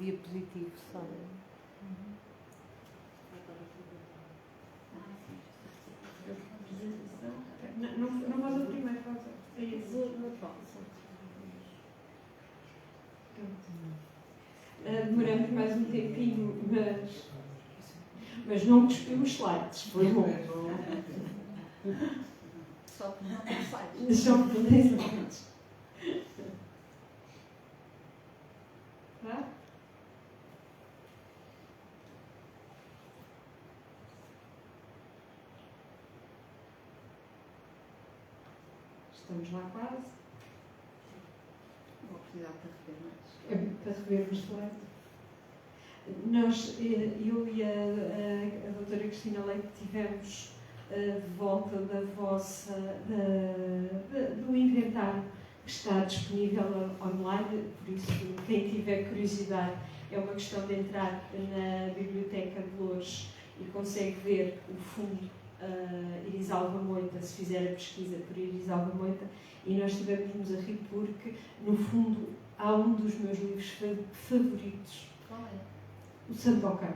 diapositivo só. Não faz o primeiro, faz o. É isso. Não posso. Demoramos mais um tempinho, mas não cuspiu os slides, foi bom. Só que não tem sites. Só que não tem slides. Tá? Estamos lá quase. Vou precisar de rever mais. Para rever os slides. Nós, eu e a doutora Cristina Leite tivemos de volta do inventário que está disponível online, por isso quem tiver curiosidade é uma questão de entrar na Biblioteca de Loures e consegue ver o fundo Irisalva Moita, se fizer a pesquisa por Irisalva Moita, e nós estivemos a rir porque, no fundo, há um dos meus livros favoritos. Qual é? O Sandokan.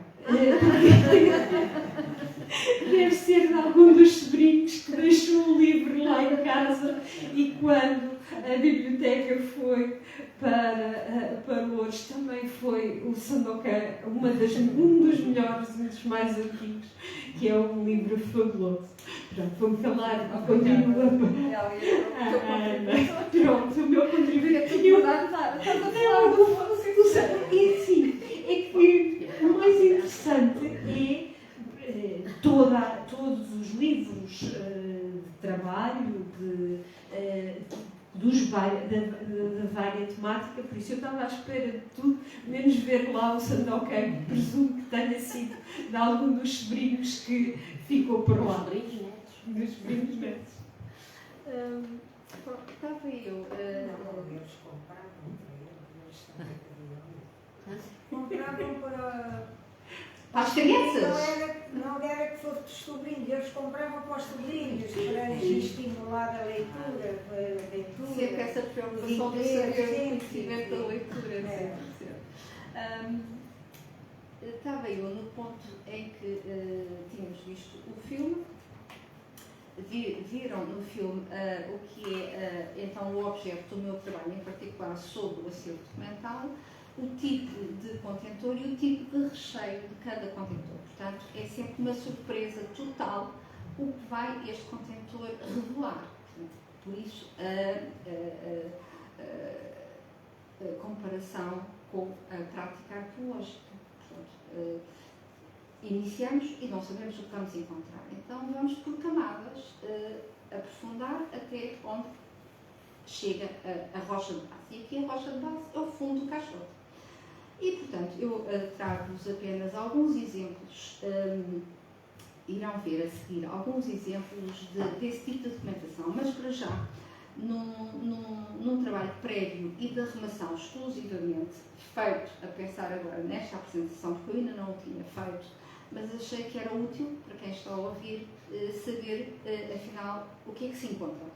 Deve ser de algum dos sobrinhos que deixou o livro lá em casa e quando a biblioteca foi para Loures também foi o Sandokan, um dos melhores, um dos mais antigos, que é um livro fabuloso. Pronto, vou-me calar, continua. Pronto, o meu contributo. E assim, é que o mais interessante é todos os livros de trabalho, da vária temática, por isso eu estava à espera de tudo, menos ver lá o Sandokan, presumo que tenha sido de algum dos sobrinhos que ficou por lá. Dos sobrinhos netos. Estava eu. Eles compravam para Para as crianças? Não era que fosse dos sobrinhos, eles compravam para os sobrinhos, para estimular a leitura, Sempre essa preocupação de saber o conhecimento da leitura. Estava eu no ponto em que tínhamos visto o filme, viram no filme o que é então o objeto do meu trabalho, em particular sobre o acervo documental, o tipo de contentor e o tipo de recheio de cada contentor. Portanto, é sempre uma surpresa total o que vai este contentor revelar. Por isso, a comparação com a prática arqueológica. Portanto, iniciamos e não sabemos o que vamos encontrar. Então, vamos por camadas aprofundar até onde chega a rocha de base. E aqui a rocha de base é o fundo do caixote. E, portanto, eu trago-vos apenas alguns exemplos, irão ver a seguir alguns exemplos desse tipo de documentação, mas para já, num trabalho prévio e de arrumação exclusivamente feito, a pensar agora nesta apresentação, porque eu ainda não o tinha feito, mas achei que era útil para quem está a ouvir saber, afinal, o que é que se encontra.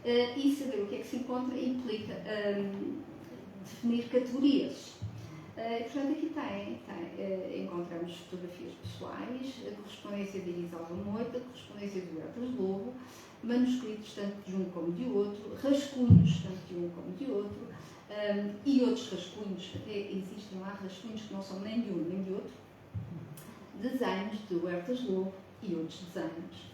E saber o que é que se encontra implica definir categorias. Portanto, aqui encontramos fotografias pessoais, a correspondência de Irisalva Moita, a correspondência de Huertas Lobo, manuscritos tanto de um como de outro, rascunhos tanto de um como de outro, e outros rascunhos, até existem lá rascunhos que não são nem de um nem de outro, desenhos de Huertas Lobo e outros desenhos,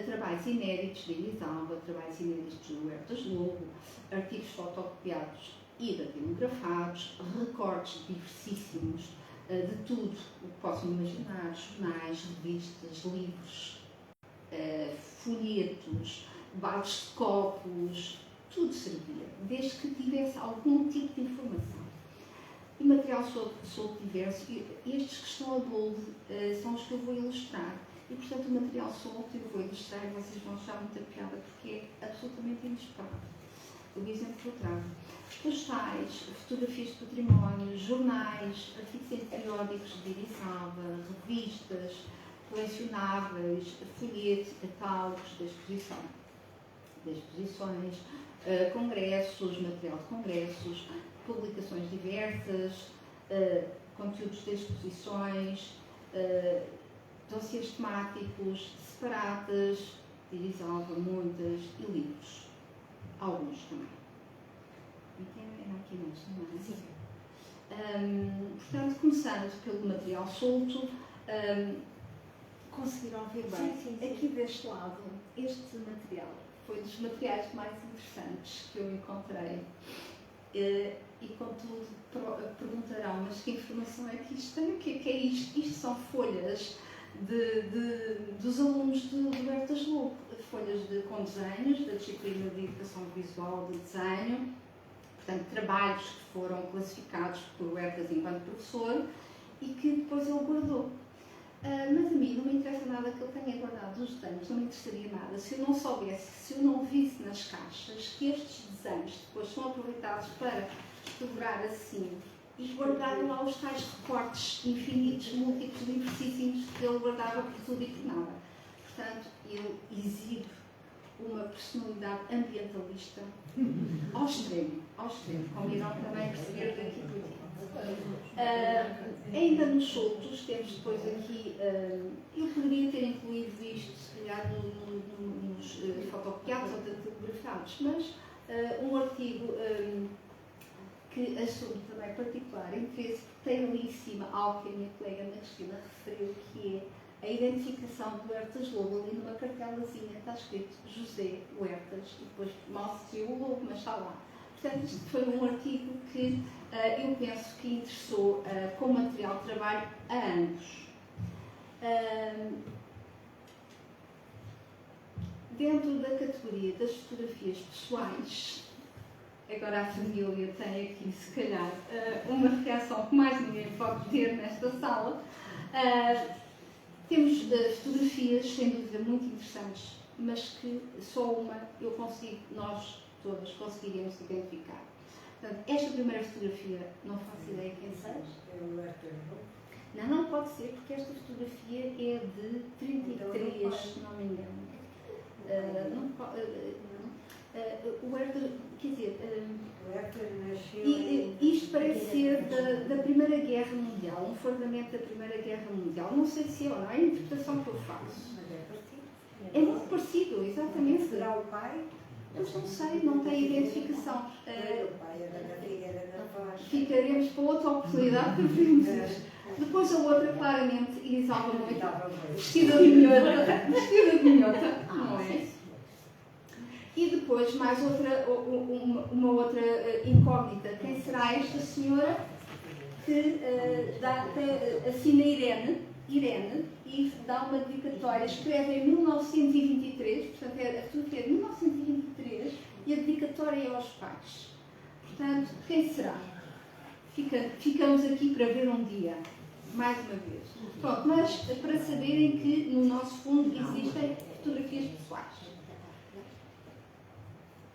trabalhos inéditos de Irisalva, trabalhos inéditos de Huertas Lobo, artigos fotocopiados e datilografados, recortes diversíssimos de tudo o que possam imaginar, jornais, revistas, livros, folhetos, baldes de copos, tudo servia, desde que tivesse algum tipo de informação. E material solto diverso, estes que estão a bold são os que eu vou ilustrar. E, portanto, o material solto eu vou ilustrar e vocês vão achar muita piada porque é absolutamente inesperado. O exemplo que eu trago. Postais, fotografias de património, jornais, artigos em periódicos de Irisalva, revistas, colecionáveis, folhetos, catálogos da exposições, congressos, material de congressos, publicações diversas, conteúdos de exposições, dossiês temáticos, separatas, de Irisalva, muitas, e livros. Alguns também. Era aqui mais, não é? Sim. Portanto, começando pelo material solto, conseguiram ver bem. Sim, sim. Aqui deste lado, este material foi dos materiais mais interessantes que eu encontrei. E contudo perguntarão, mas que informação é que isto tem? O que é isto? Isto são folhas dos alunos do Huertas Lobo, folhas com desenhos, da disciplina de educação visual de desenho, portanto, trabalhos que foram classificados por Huertas enquanto professor e que depois ele guardou. Mas a mim não me interessa nada que ele tenha guardado os desenhos, não me interessaria nada se eu não soubesse, se eu não visse nas caixas que estes desenhos depois são aproveitados para segurar assim e guardarem lá os tais recortes infinitos, múltiplos, diversíssimos que ele guardava por tudo e por nada. Portanto, ele exibe uma personalidade ambientalista ao extremo, como irão também perceber daqui por diante. Ainda nos soltos, temos depois aqui, eu poderia ter incluído isto, se calhar, nos fotocopiados ou datilografados, mas um artigo que assume também particular interesse, porque tem ali em cima algo que a minha colega Ana Cristina referiu, que é a identificação do Huertas Lobo, ali numa cartelazinha está escrito José Huertas, e depois mal se viu o lobo, mas está lá. Portanto, isto foi um artigo que eu penso que interessou como material de trabalho a ambos. Dentro da categoria das fotografias pessoais, agora a família tem aqui, se calhar, uma reação que mais ninguém pode ter nesta sala. Temos fotografias, sem dúvida, muito interessantes, mas que só uma nós todas conseguiríamos identificar. Portanto, esta primeira fotografia, não faço ideia quem seja. Não pode ser, porque esta fotografia é de 33, se não me engano. O Herter, quer dizer, isto parece ser da Primeira Guerra Mundial, um fardamento da Primeira Guerra Mundial. Não sei se é ou não, é a interpretação que eu faço. É muito parecido, exatamente. Será o pai? Eu não sei, não tem identificação. O pai era da Figueira da Foz. Ficaremos para outra oportunidade para vermos isto. Depois a outra, claramente, Irisalva Moita, vestida de minhota, não é? E depois mais uma outra incógnita. Quem será esta senhora que assina Irene e dá uma dedicatória, escreve em 1923, portanto a fotografia é de 1923 e a dedicatória é aos pais. Portanto, quem será? Ficamos aqui para ver um dia, mais uma vez. Pronto, mas para saberem que no nosso fundo existem fotografias pessoais.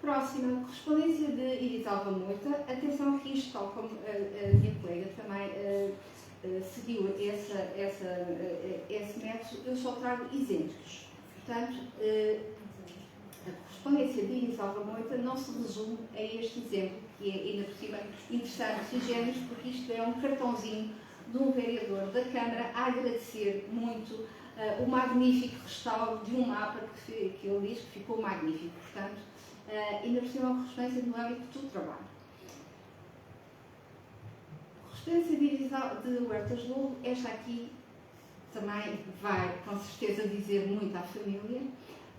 Próxima, correspondência de Irisalva Moita. Atenção que isto, tal como a minha colega também seguiu esse método, eu só trago exemplos. Portanto, a correspondência de Irisalva Moita não se resume a este exemplo, que é ainda por cima interessante, sugere-nos, porque isto é um cartãozinho de um vereador da Câmara a agradecer muito o magnífico restauro de um mapa que ele diz que ficou magnífico. Portanto, ainda por cima uma correspondência no âmbito do trabalho. Correspondência de Huertas Lobo, esta aqui também vai com certeza dizer muito à família,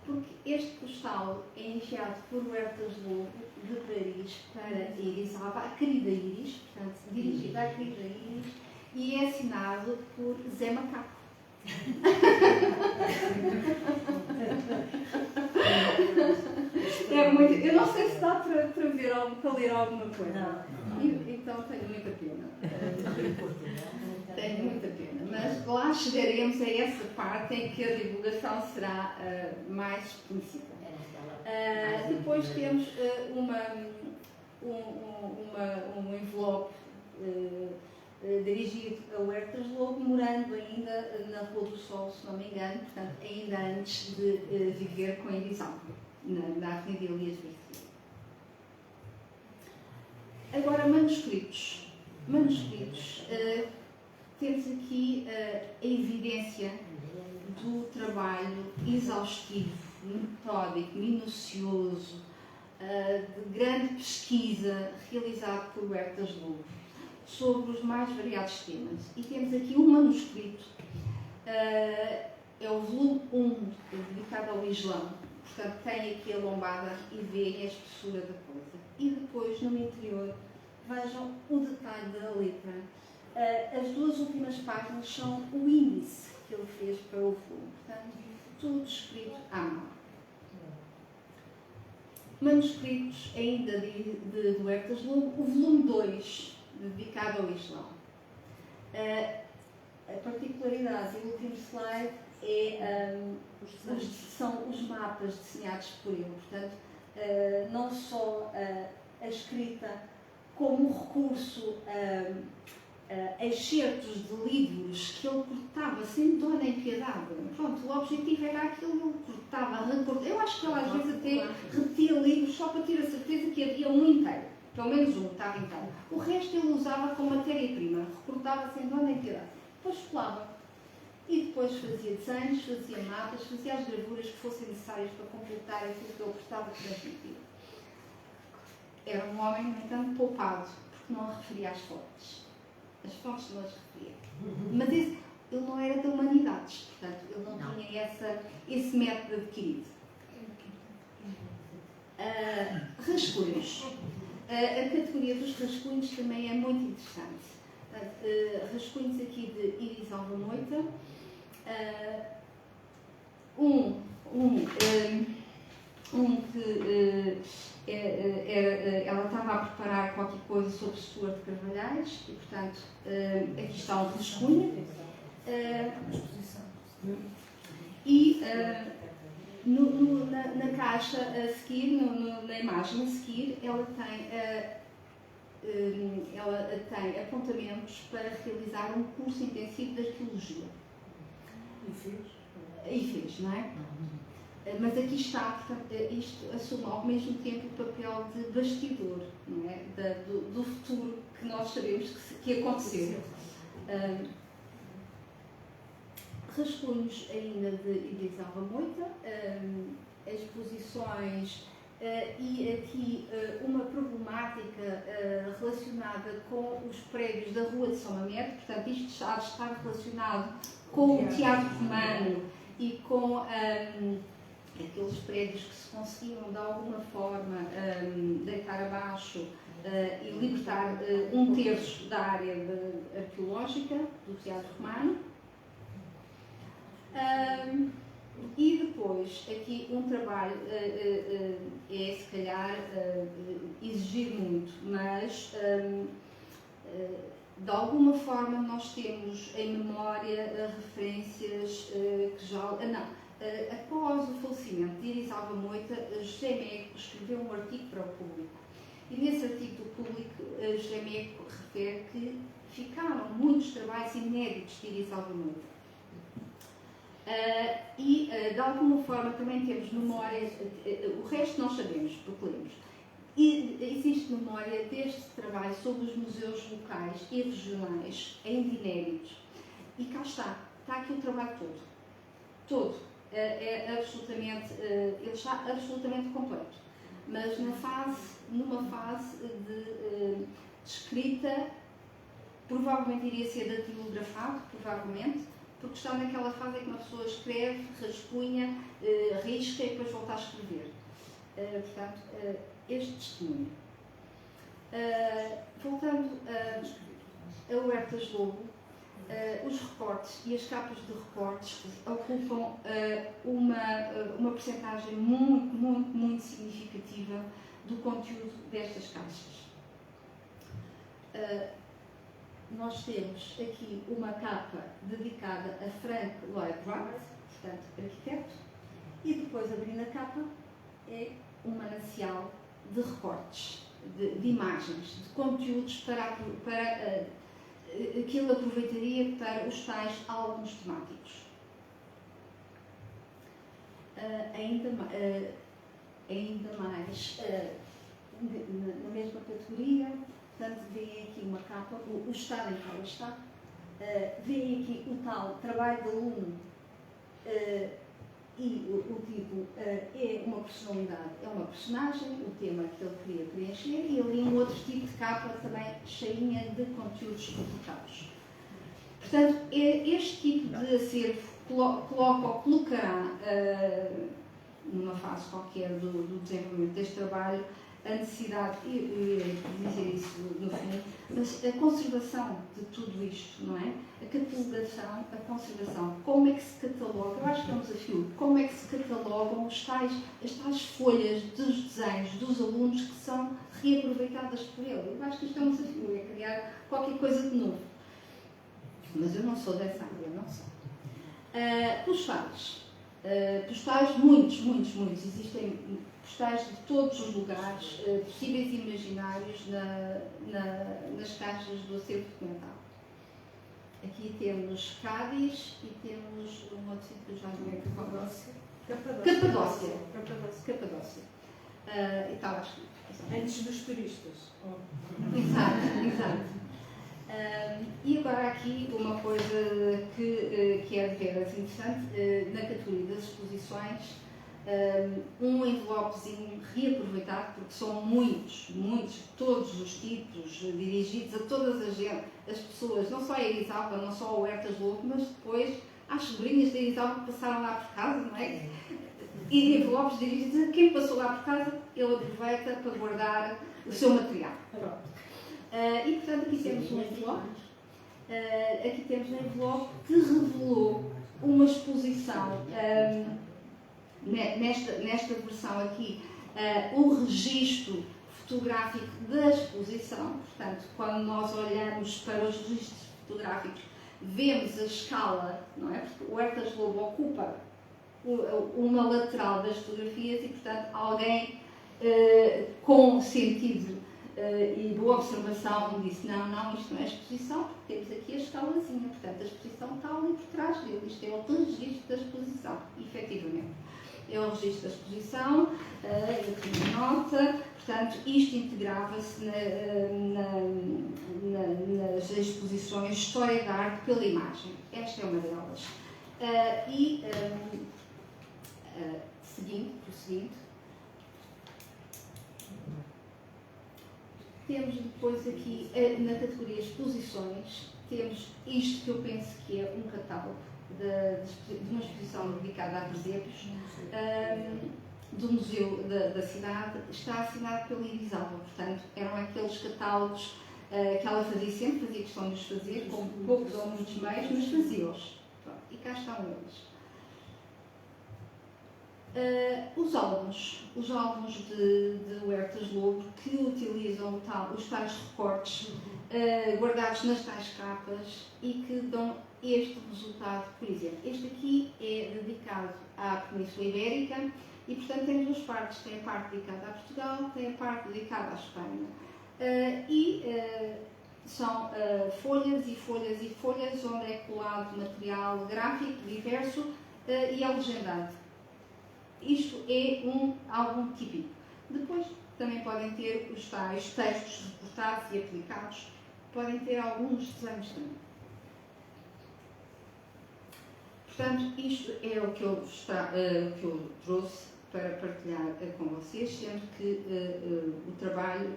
porque este postal é enviado por Huertas Lobo de Paris para Irisalva, a querida Iris, portanto dirigida à querida Iris, e é assinado por Zé Macaco. É muito, eu não sei se dá para ver para ler alguma coisa. Então tenho muita pena. Tenho muita pena. Mas lá chegaremos a essa parte em que a divulgação será mais conhecida. Depois temos um envelope dirigido a Huertas Lobo, morando ainda na Rua do Sol, se não me engano, portanto, ainda antes de viver com a Irisalva, na Avenida Elias Garcia. Agora, manuscritos. temos aqui a evidência do trabalho exaustivo, metódico, minucioso, de grande pesquisa realizado por Huertas Lobo sobre os mais variados temas. E temos aqui um manuscrito, é o volume 1, dedicado ao Islão. Portanto, tem aqui a lombada e vêem a espessura da coisa. E depois, no interior, vejam o detalhe da letra. As duas últimas páginas são o índice que ele fez para o volume. Portanto, tudo escrito à mão. Manuscritos ainda de Huertas Lobo, o volume 2, dedicado ao Islão. A particularidade do último slide são os mapas desenhados por ele. Portanto, não só a escrita como um recurso a excertos de livros que ele cortava sem dó nem piedade. Pronto, o objetivo era aquilo, ele cortava, recortava. Eu acho que ele às vezes até repetia livros só para ter a certeza que havia um inteiro. Pelo menos um estava inteiro. O resto ele usava como matéria-prima, recortava sem dó nem piedade. Depois colava. E depois fazia desenhos, fazia mapas, fazia as gravuras que fossem necessárias para completar aquilo que ele gostava de transmitir. Era um homem, no entanto, poupado, porque não a referia às fontes. As fontes não as referia. Mas ele não era de humanidades, portanto, ele não tinha esse método adquirido. Rascunhos. A categoria dos rascunhos também é muito interessante. Rascunhos aqui de Iris Alva Moita. Ela estava a preparar qualquer coisa sobre Stuart de Carvalhais e, portanto, aqui está um rascunho. Na caixa a seguir, na imagem a seguir, ela tem apontamentos para realizar um curso intensivo de arqueologia. E fez, não é? Mas aqui está, portanto, isto assume ao mesmo tempo o papel de bastidor, não é? Do futuro que nós sabemos que aconteceu. Rascunhos ainda de Iris Alva Moita, exposições e aqui uma problemática relacionada com os prédios da Rua de São Mamede. Portanto, isto está relacionado com o teatro romano e com aqueles prédios que se conseguiam de alguma forma deitar abaixo e libertar 1/3 da área arqueológica do teatro romano. E depois, aqui um trabalho é se calhar exigir muito, mas de alguma forma nós temos em memória referências que já... após o falecimento de Iris Alva Moita, José Meco escreveu um artigo para o Público. E nesse artigo do Público, José Meco refere que ficaram muitos trabalhos inéditos de Iris Alva Moita. De alguma forma também temos memória, o resto nós sabemos, porque lemos. E existe memória deste trabalho sobre os museus locais e regionais, ainda inéditos. E cá está aqui o trabalho todo. Ele está absolutamente completo. Mas numa fase de escrita, provavelmente iria ser datilografado, provavelmente, porque está naquela fase em que uma pessoa escreve, rascunha, risca e depois volta a escrever. Portanto, este testemunho. Voltando a Huertas Lobo, os recortes e as capas de recortes ocupam uma percentagem muito significativa do conteúdo destas caixas. Nós temos aqui uma capa dedicada a Frank Lloyd Wright, portanto, arquiteto, e depois, abrindo a capa, é um manancial de recortes, de imagens, de conteúdos para que ele aproveitaria para os tais álbuns temáticos. Ainda mais, na mesma categoria, portanto, veem aqui uma capa, o estado em que ela está, Veem aqui o tal trabalho de aluno e o título é uma personalidade, é uma personagem, o tema que ele queria preencher, e ali um outro tipo de capa também cheinha de conteúdos publicados. Portanto, este tipo de acervo coloca ou colocará numa fase qualquer do desenvolvimento deste trabalho a necessidade, e eu irei dizer isso no fim, mas a conservação de tudo isto, não é? A catalogação, a conservação, como é que se cataloga, eu acho que é um desafio, como é que se catalogam as tais folhas dos desenhos dos alunos que são reaproveitadas por ele. Eu acho que isto é um desafio, é criar qualquer coisa de novo. Mas eu não sou dessa área, não sou. Postais, muitos. Existem postais de todos os lugares possíveis e imaginários nas caixas do acervo documental. Aqui temos Cádiz e temos um outro sítio que eu já não lembro qual é. Capadócia. E tal, acho que. Antes dos turistas. Exato. E agora aqui uma coisa que é de veras interessante, na categoria das exposições, um envelopezinho reaproveitado, porque são muitos, todos os tipos, dirigidos a todas as pessoas, não só a Erisalva, não só a Huertas Lobo, mas depois às sobrinhas da Erisalva que passaram lá por casa, não é? E envelopes dirigidos a quem passou lá por casa, ele aproveita para guardar o seu material. E portanto aqui temos um envelope, que revelou uma exposição, nesta versão aqui, o registro fotográfico da exposição. Portanto, quando nós olhamos para os registros fotográficos, vemos a escala, não é? Porque o Huertas Lobo ocupa uma lateral das fotografias e, portanto, alguém com sentido e boa observação disse, não, isto não é exposição, porque temos aqui a escalazinha, portanto a exposição está ali por trás dele, isto é o registro da exposição, efetivamente. É o registro da exposição, eu tinha nota, portanto isto integrava-se nas exposições História da Arte pela Imagem, esta é uma delas. Prosseguindo, temos depois aqui, na categoria exposições, temos isto que eu penso que é um catálogo de uma exposição dedicada a presépios do Museu da Cidade, está assinado pela Erisalva. Portanto, eram aqueles catálogos que ela fazia sempre, fazia questão de os fazer, com poucos ou muitos meios, mas fazia-os. E cá estão eles. Os álbuns de Huertas Lobo, que utilizam os tais recortes guardados nas tais capas e que dão este resultado. Por exemplo, este aqui é dedicado à Península Ibérica e, portanto, tem duas partes. Tem a parte dedicada a Portugal, tem a parte dedicada à Espanha. São folhas e folhas onde é colado material gráfico diverso e é legendado. Isto é um álbum típico. Depois também podem ter os tais textos reportados e aplicados, podem ter alguns desenhos também. Portanto, isto é o que eu trouxe para partilhar com vocês, sendo que o trabalho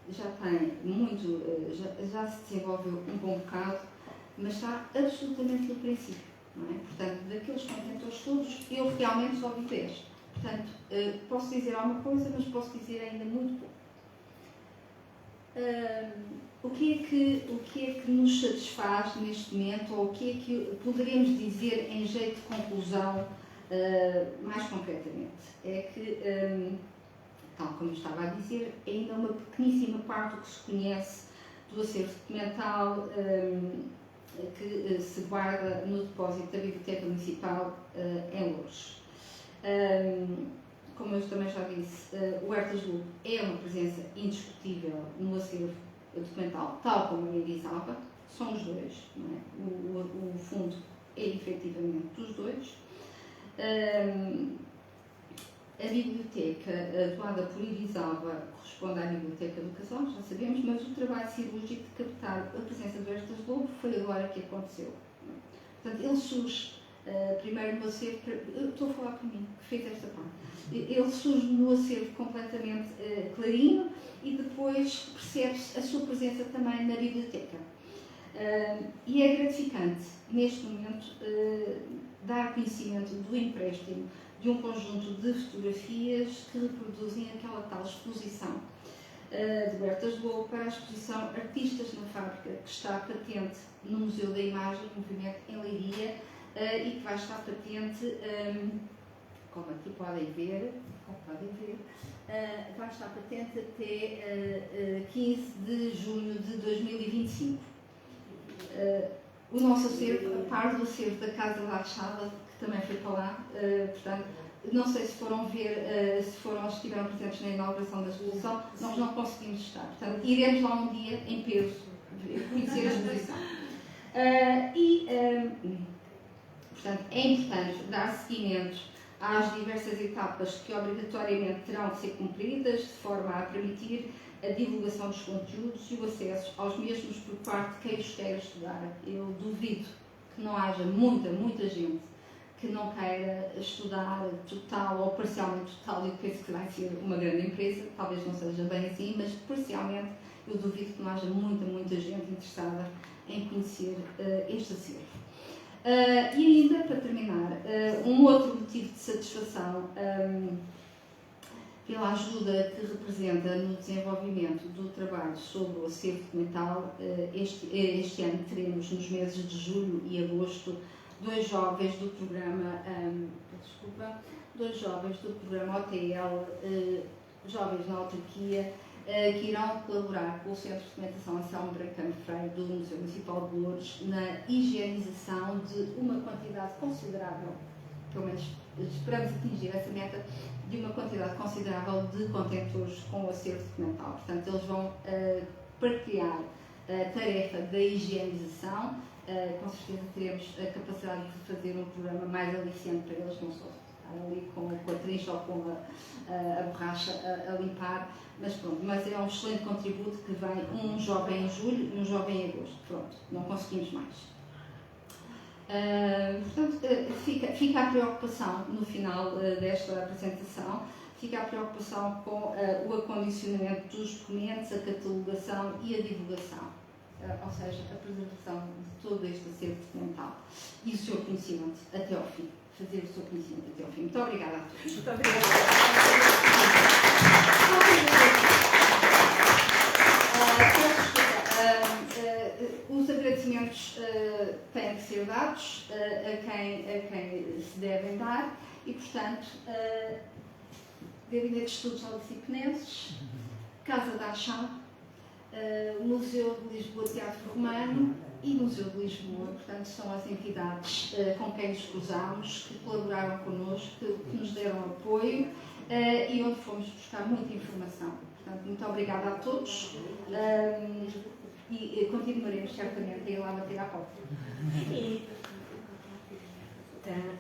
já tem muito, já se desenvolveu um bom bocado, mas está absolutamente no princípio. Não é? Portanto, daqueles contentores todos, eu realmente só vi 10. Portanto, posso dizer alguma coisa, mas posso dizer ainda muito pouco. O que é que nos satisfaz neste momento, ou o que é que poderemos dizer em jeito de conclusão, mais concretamente? É que, tal como estava a dizer, ainda uma pequeníssima parte do que se conhece do acervo documental que se guarda no depósito da Biblioteca Municipal em Loures. Como eu também já disse, o Huertas Lobo é uma presença indiscutível no acervo documental, tal como a Erisalva, são os dois, não é? O fundo é efetivamente dos dois. A biblioteca atuada por Irisalva corresponde à Biblioteca de Educação, já sabemos, mas o trabalho cirúrgico de captar a presença do Hertas Lobo foi agora que aconteceu. Portanto, ele surge primeiro no acervo, eu estou a falar por mim, que fez esta parte. Ele surge no acervo completamente clarinho e depois percebe-se a sua presença também na biblioteca. E é gratificante, neste momento, dar conhecimento do empréstimo de um conjunto de fotografias que reproduzem aquela tal exposição de Hertas Lobo para a exposição Artistas na Fábrica, que está patente no Museu da Imagem e Movimento em Leiria e que vai estar patente, como aqui podem ver, vai estar patente até 15 de junho de 2025. O nosso acervo, a par do acervo da Casa da Achada, que também foi para lá, portanto, não sei se foram ver, se estiveram presentes na inauguração da exposição, nós não conseguimos estar. Portanto, iremos lá um dia em peso conhecer a exposição. Portanto, é importante dar seguimento às diversas etapas que obrigatoriamente terão de ser cumpridas, de forma a permitir a divulgação dos conteúdos e o acesso aos mesmos por parte de quem os queira estudar. Eu duvido que não haja muita gente que não queira estudar total ou parcialmente total, e penso que vai ser uma grande empresa, talvez não seja bem assim, mas parcialmente eu duvido que não haja muita gente interessada em conhecer este acervo. E ainda, para terminar, um outro motivo de satisfação pela ajuda que representa no desenvolvimento do trabalho sobre o acervo documental. Este ano teremos, nos meses de julho e agosto, dois jovens do programa OTL, Jovens na Autarquia, que irão colaborar com o Centro de Documentação Anselmo Bracano Freire do Museu Municipal de Loures na higienização de uma quantidade considerável, pelo menos esperamos atingir essa meta, de uma quantidade considerável de contentores com o acervo documental. Portanto, eles vão partilhar a tarefa da higienização. Com certeza teremos a capacidade de fazer um programa mais aliciante para eles, não só estar ali com a trincha ou com a borracha a limpar, mas pronto, mas é um excelente contributo que vem um jovem em julho e um jovem em agosto. Pronto, não conseguimos mais. Portanto, fica a preocupação no final desta apresentação, fica a preocupação com o acondicionamento dos documentos, a catalogação e a divulgação. Ou seja, a preservação de todo este acervo documental e o seu conhecimento até ao fim. Fazer o seu conhecimento até ao fim. Muito obrigada a todos. Muito obrigada. Os agradecimentos têm que ser dados a quem se devem dar e, portanto, Gabinete de Estudos Alicipenenses, Casa da Achá, Museu de Lisboa Teatro Romano e Museu de Lisboa. Portanto, são as entidades com quem nos cruzamos, que colaboraram connosco, que nos deram apoio e onde fomos buscar muita informação. Portanto, muito obrigada a todos e continuaremos certamente a ir lá bater à porta.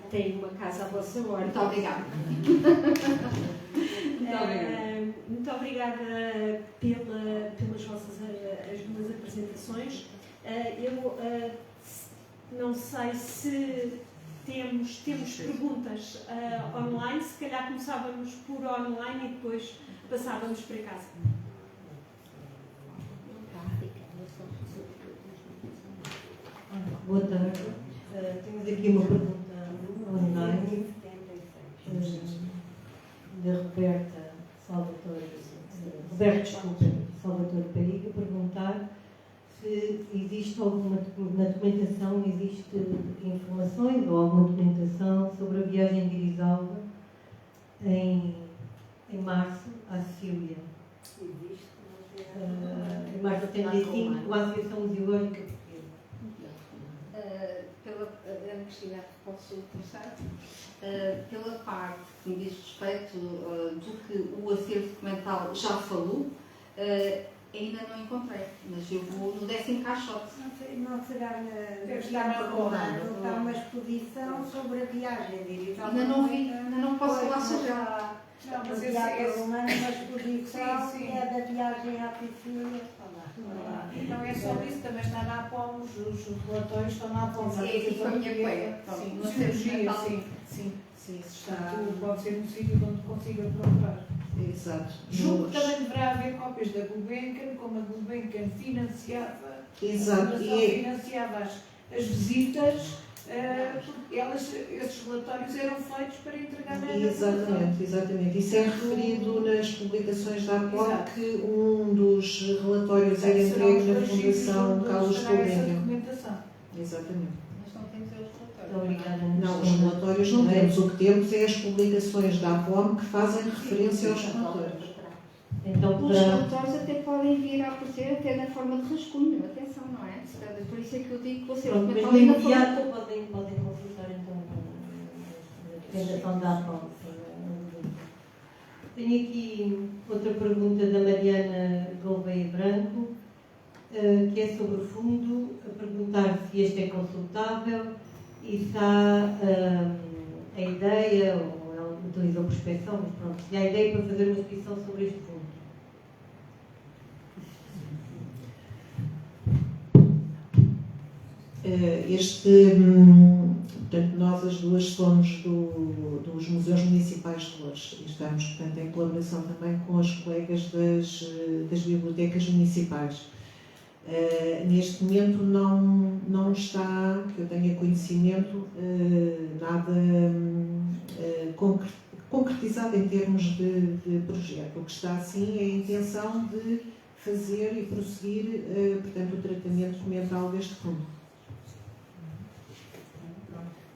Tem uma casa à vossa ordem. Muito obrigada. Muito obrigada pelas vossas as duas apresentações. Eu não sei se temos perguntas online, se calhar começávamos por online e depois passávamos para casa. Boa tarde. Temos aqui uma pergunta online da Salvatore Pariga, perguntar se existe alguma, na documentação, existe informações ou alguma documentação sobre a viagem de Irisalva em março à Sicília. Existe. Em março de 75, com a Associação Museológica Portuguesa. Ana Cristina, posso começar? Pela parte que me diz respeito do que o acervo documental já falou, ainda não encontrei, mas eu vou no 10º caixote. Não será na Romana, está uma exposição sobre a viagem de Irisalva. Ainda não vi, ainda não posso falar sobre ela. Não, Mas mas esse- teatro romano, mas exposição Sim, sim. é da viagem à Piscina. Não é só isso, também está na APOM, os relatórios estão na APOM. Sim, sim, foi a minha colega. Sim, Nós temos cirurgia, mental. sim, sim. Sim, isso está. Portanto, pode ser um sítio onde consiga procurar. Exato. Julgo que também deverá haver cópias da Gulbenkian, como a Gulbenkian financiava, Exato. a Fundação financiava as visitas, porque esses relatórios eram feitos para entregar na Exatamente, exatamente. Isso é referido nas publicações da APOL Exato. que um dos relatórios era entregue na Fundação Carlos essa Gulbenkian. documentação. Exatamente. Mas não temos os relatórios. Muito obrigada. Não, os relatórios não temos. O que temos é as publicações da APOM que fazem referência aos relatórios. Então, Os para... relatórios até podem vir a aparecer até na forma de rascunho, atenção, não é? Por isso é que eu digo que você Pronto, mas documental no ainda foi- imediato podem consultar então a representação da APOL. Tenho aqui outra pergunta da Mariana Gouveia Branco, que é sobre o fundo, a perguntar se este é consultável e se há a ideia, ou ela utilizou prospeção, mas pronto, se há a ideia para fazer uma inscrição sobre este fundo. Portanto, nós as duas somos dos Museus Municipais de Loures e estamos, portanto, em colaboração também com os colegas das bibliotecas municipais. Neste momento não está, que eu tenha conhecimento, nada concretizado em termos de projeto. O que está, sim, é a intenção de fazer e prosseguir, portanto, o tratamento documental deste fundo.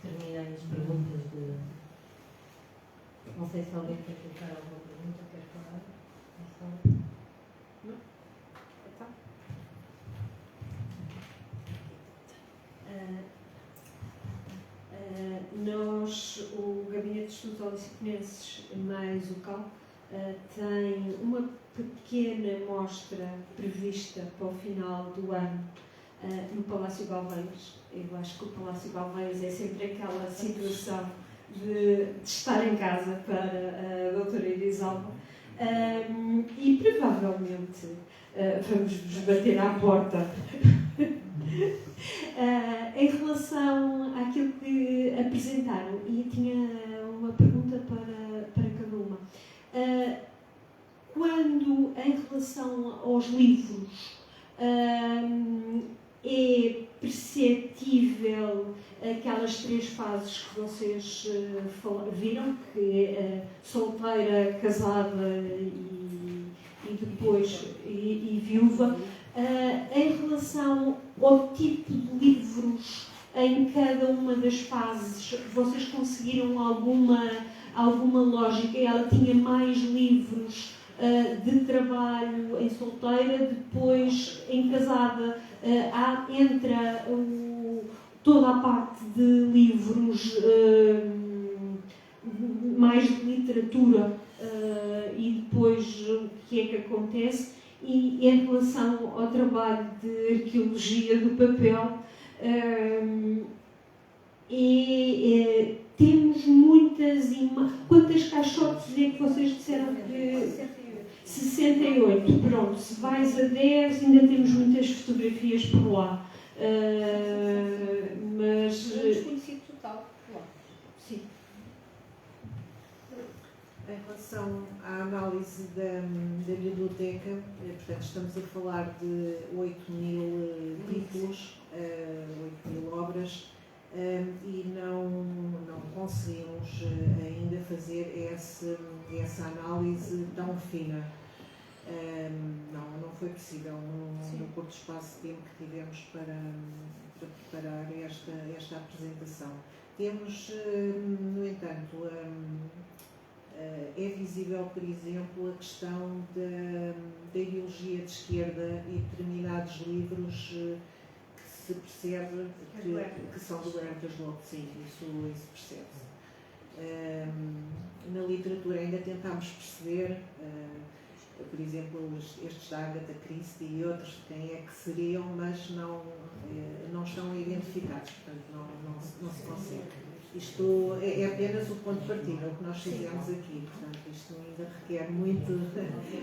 Terminei as perguntas de... Não sei se alguém quer colocar alguma pergunta, quer falar? Não? Então. Nós, o Gabinete de Estudos Holicipenses mais o CAL, tem uma pequena mostra prevista para o final do ano no Palácio Galveiras. Eu acho que o Palácio Galveiras é sempre aquela situação de estar em casa para a doutora Irisalva. E provavelmente vamos vos bater à porta. Em relação àquilo que apresentaram, e tinha uma pergunta para cada uma. Quando, em relação aos livros, é perceptível aquelas 3 fases que vocês viram, que é solteira, casada e depois e viúva, em relação ao tipo de livros em cada uma das fases, vocês conseguiram alguma lógica? Ela tinha mais livros de trabalho em solteira, depois em casada entra toda a parte de livros mais de literatura e depois o que é que acontece? E em relação ao trabalho de arqueologia do papel, temos muitas imagens. Quantas caixotes é que vocês disseram que... 68, pronto. Se vais a 10, ainda temos muitas fotografias por lá. Mas... desconhecido total. Sim. Em relação à análise da biblioteca, portanto, estamos a falar de 8.000 títulos, 8.000 obras, e não conseguimos ainda fazer essa análise tão fina. Não foi possível no curto espaço de tempo que tivemos para preparar esta apresentação. Temos, no entanto, é visível, por exemplo, a questão da ideologia de esquerda e determinados livros que se percebe que são do Hertas Lobo, sim, isso percebe-se. Na literatura ainda tentámos perceber, por exemplo, estes da Agatha Christie e outros, quem é que seriam, mas não estão identificados, portanto não se consegue. Isto é apenas o ponto de partida, o que nós fizemos aqui. Portanto, isto ainda requer muito,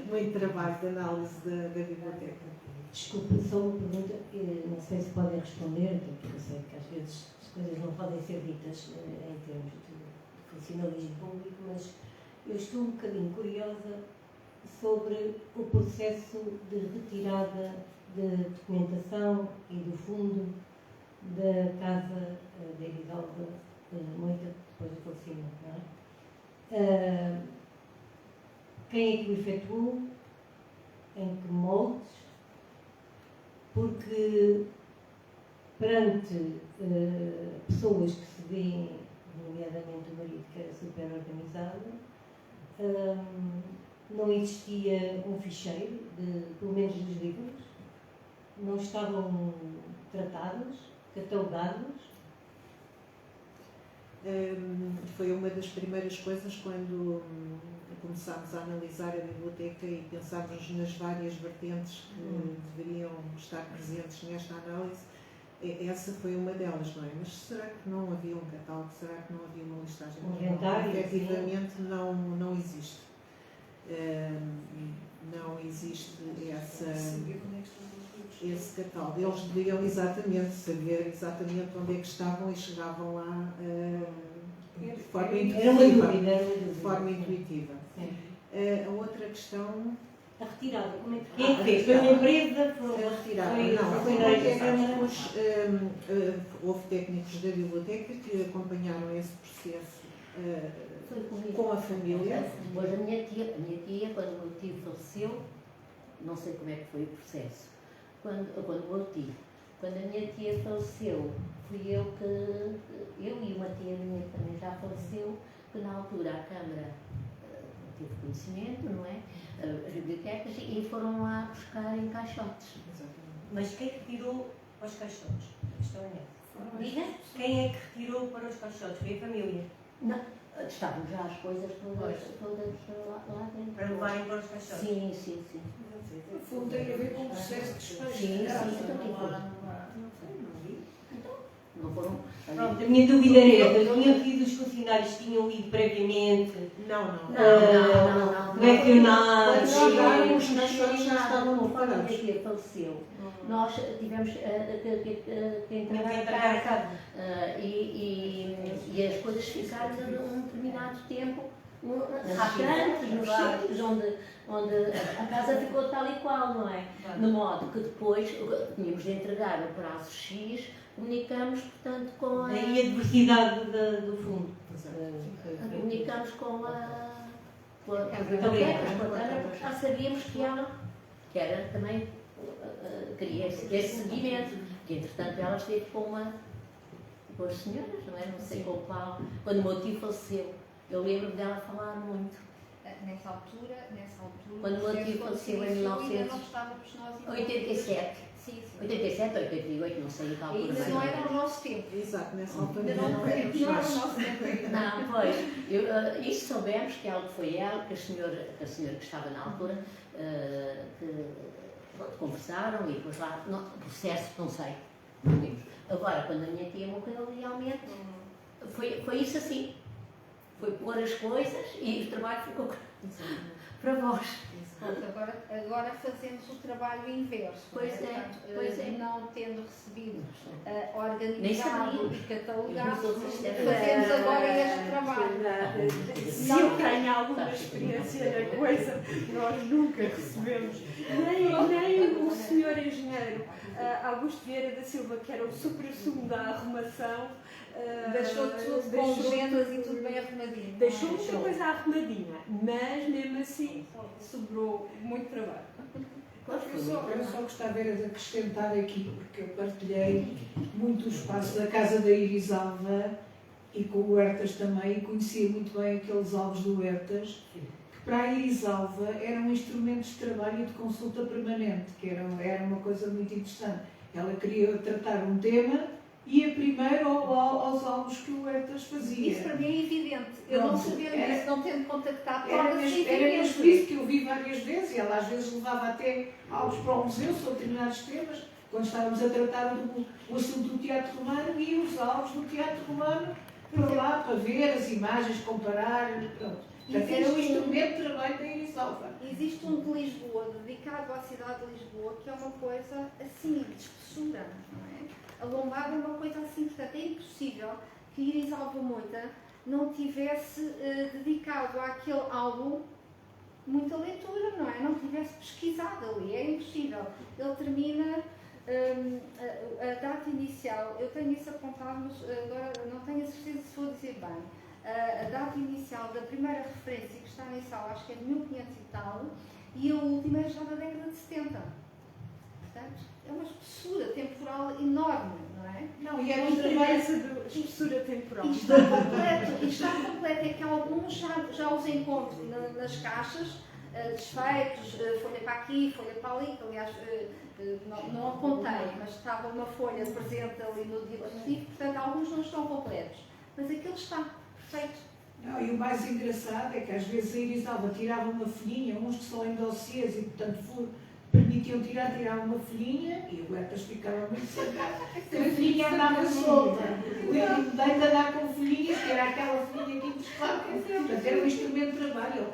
muito trabalho de análise da biblioteca. Desculpe, só uma pergunta, não sei se podem responder, porque eu sei que às vezes as coisas não podem ser ditas em termos de funcionalismo público, mas eu estou um bocadinho curiosa sobre o processo de retirada de documentação e do fundo da casa da Erisalva Moita, depois do falecimento, não é? Quem é que o efetuou? Em que moldes? Porque perante pessoas que se veem, nomeadamente o marido que era super organizado, não existia um ficheiro, pelo menos dos livros, não estavam tratados, catalogados. Foi uma das primeiras coisas quando começámos a analisar a biblioteca e pensámos nas várias vertentes que deveriam estar presentes nesta análise. Essa foi uma delas, não é? Mas será que não havia um catálogo? Será que não havia uma listagem? Um inventário? Efetivamente não existe. Não existe esse catálogo. Eles deviam exatamente saber exatamente onde é que estavam e chegavam lá de forma intuitiva. A outra questão... A retirada, como é que quem fez? Foi uma empresa? A retirada. Houve técnicos da biblioteca que acompanharam esse processo com a família. Depois a minha tia, quando o meu tio faleceu, não sei como é que foi o processo, quando a minha tia faleceu, fui eu e uma tia minha que também já faleceu, que na altura a Câmara teve conhecimento, não é? As bibliotecas, e foram lá buscar em caixotes. Mas quem retirou os caixotes? A questão é essa. Diga? Quem é que retirou para os caixotes? Foi a família? Não, estavam já as coisas todas lá dentro. Para levarem para os caixotes? Sim. No fundo tem a ver com o processo de despejo. Sim. Não foram. Pronto, a minha dúvida era essa. Tinham sido os funcionários que tinham ido previamente? Não. Lecionados? Quando chegaram, os caixotes já estavam preparados. Quando a minha tia faleceu, nós tivemos que entregar a casa. E as coisas ficaram num determinado tempo antes, nos sítios onde a casa ficou tal e qual, não é? De modo que depois tínhamos de entregar no prazo X, comunicamos, portanto, com a... Daí a diversidade do fundo. Comunicamos com a biblioteca, porque já sabíamos que ela também queria esse seguimento, que entretanto ela esteve com as senhoras, não é? Não sei com qual, quando o meu tio faleceu. Eu lembro dela falar muito. Nessa altura, quando o meu tio faleceu em 1987. Sim. 87 ou 88, não sei qual altura. Ainda não era o nosso tempo. Exato, nessa altura Ainda não era o nosso tempo. Não, pois. Isto soubemos que foi ela, que a senhora que estava na altura, que conversaram e depois lá, o processo, não sei. Agora, quando a minha tia morreu, realmente, foi isso assim. Foi pôr as coisas e o trabalho ficou para vós. Agora fazemos o trabalho inverso. Pois é. Não tendo recebido organizado e catalogado, fazemos fazemos agora este trabalho. Se eu tenho alguma experiência na coisa, nós nunca recebemos, nem o senhor engenheiro Augusto Vieira da Silva, que era o supra-sumo da arrumação, Deixou tudo com vendas e tudo bem arrumadinho. Deixou muita coisa arrumadinha, mas mesmo assim sobrou muito trabalho. Eu só gostava de acrescentar aqui, porque eu partilhei muito o espaço da Casa da Erisalva e com o Huertas também, e conhecia muito bem aqueles alvos do Huertas, que para a Erisalva eram instrumentos de trabalho e de consulta permanente, que era uma coisa muito interessante. Ela queria tratar um tema e ia primeiro aos alvos que o Huertas fazia. Isso para mim é evidente. Eu não sabia disso, não tendo contactado, Era torna-se mesmo evidente. por isso que eu vi várias vezes, e ela às vezes levava até alvos para o museu sobre determinados temas, quando estávamos a tratar o assunto do teatro romano, e os alvos do teatro romano para lá para ver as imagens, comparar, pronto. Portanto, era um instrumento de trabalho da Irisalva. Existe um de Lisboa, dedicado à cidade de Lisboa, que é uma coisa assim, de espessura, não é? A lombada é uma coisa assim, portanto, é impossível que Irisalva Moita não tivesse dedicado àquele álbum muita leitura, não é? Não tivesse pesquisado ali, é impossível. Ele termina a data inicial, eu tenho isso apontado, mas agora não tenho a certeza se vou dizer bem. A data inicial da primeira referência que está nesse álbum, acho que é de 1500 e tal, e a última é já da década de 70. Portanto, é uma espessura temporal enorme, não é? Não, e era um trabalho de espessura temporal. E está completo, é que alguns já os encontro nas caixas, desfeitos, folha para aqui, folha para ali, que aliás não apontei, mas estava uma folha presente ali no diapositivo, portanto alguns não estão completos, mas aquele está perfeito. Não, e o mais engraçado é que às vezes a Irisalva tirava uma folhinha, uns que são em dossiês e portanto permitiam tirava uma folhinha e o Huertas ficava muito sacado. A folhinha andava solta. O Henrique bem de andar com folhinhas, que era aquela folhinha que encostava. Portanto, era um instrumento de trabalho.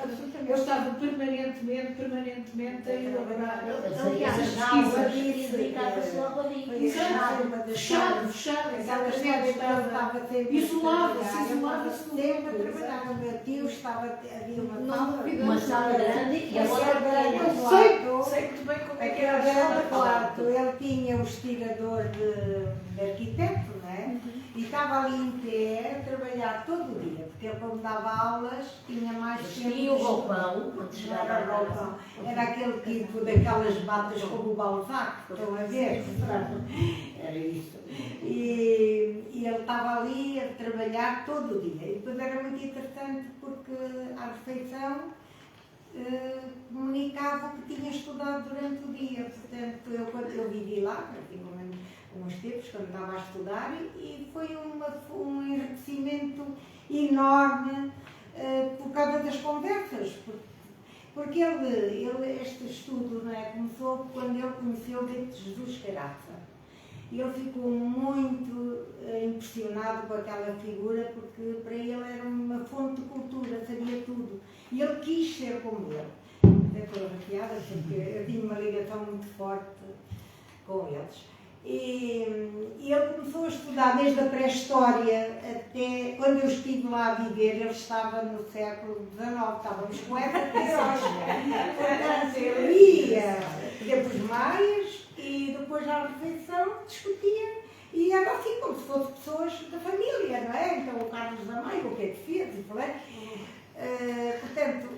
Eu estava permanentemente a elaborar. Aliás, já o havia dedicado-se logo ali. Fechado, exatamente. Isolava-se Sempre a trabalhar. O meu tio havia uma sala grande e a outra Eu sei muito bem como é que era a Aquele sala. quarto, ele tinha um estirador de arquiteto, não é? E estava ali em pé a trabalhar todo o dia, porque ele quando dava aulas tinha mais tempo. e o roupão, quando Não chegava era a roupão, era aquele tipo daquelas batas como o Balzac, estão a ver? Era isso. E ele estava ali a trabalhar todo o dia. E depois era muito interessante porque à refeição comunicava que tinha estudado durante o dia. Portanto, quando eu vivi lá, praticamente uns tempos, quando estava a estudar, e foi um enriquecimento enorme por causa das conversas. Porque este estudo, não é, começou quando ele conheceu o Bento Jesus Carafa. E ele ficou muito impressionado com aquela figura, porque para ele era uma fonte de cultura, sabia tudo. E ele quis ser como ele. Eu estou arrepiada porque eu tinha uma ligação muito forte com eles. E ele começou a estudar desde a pré-história até quando eu estive lá a viver, ele estava no século XIX, estávamos com essa Portanto, ele ia tempos maias e depois à refeição discutia. E era assim como se fossem pessoas da família, não é? Então o Carlos da Mãe, o que é que fez? Portanto,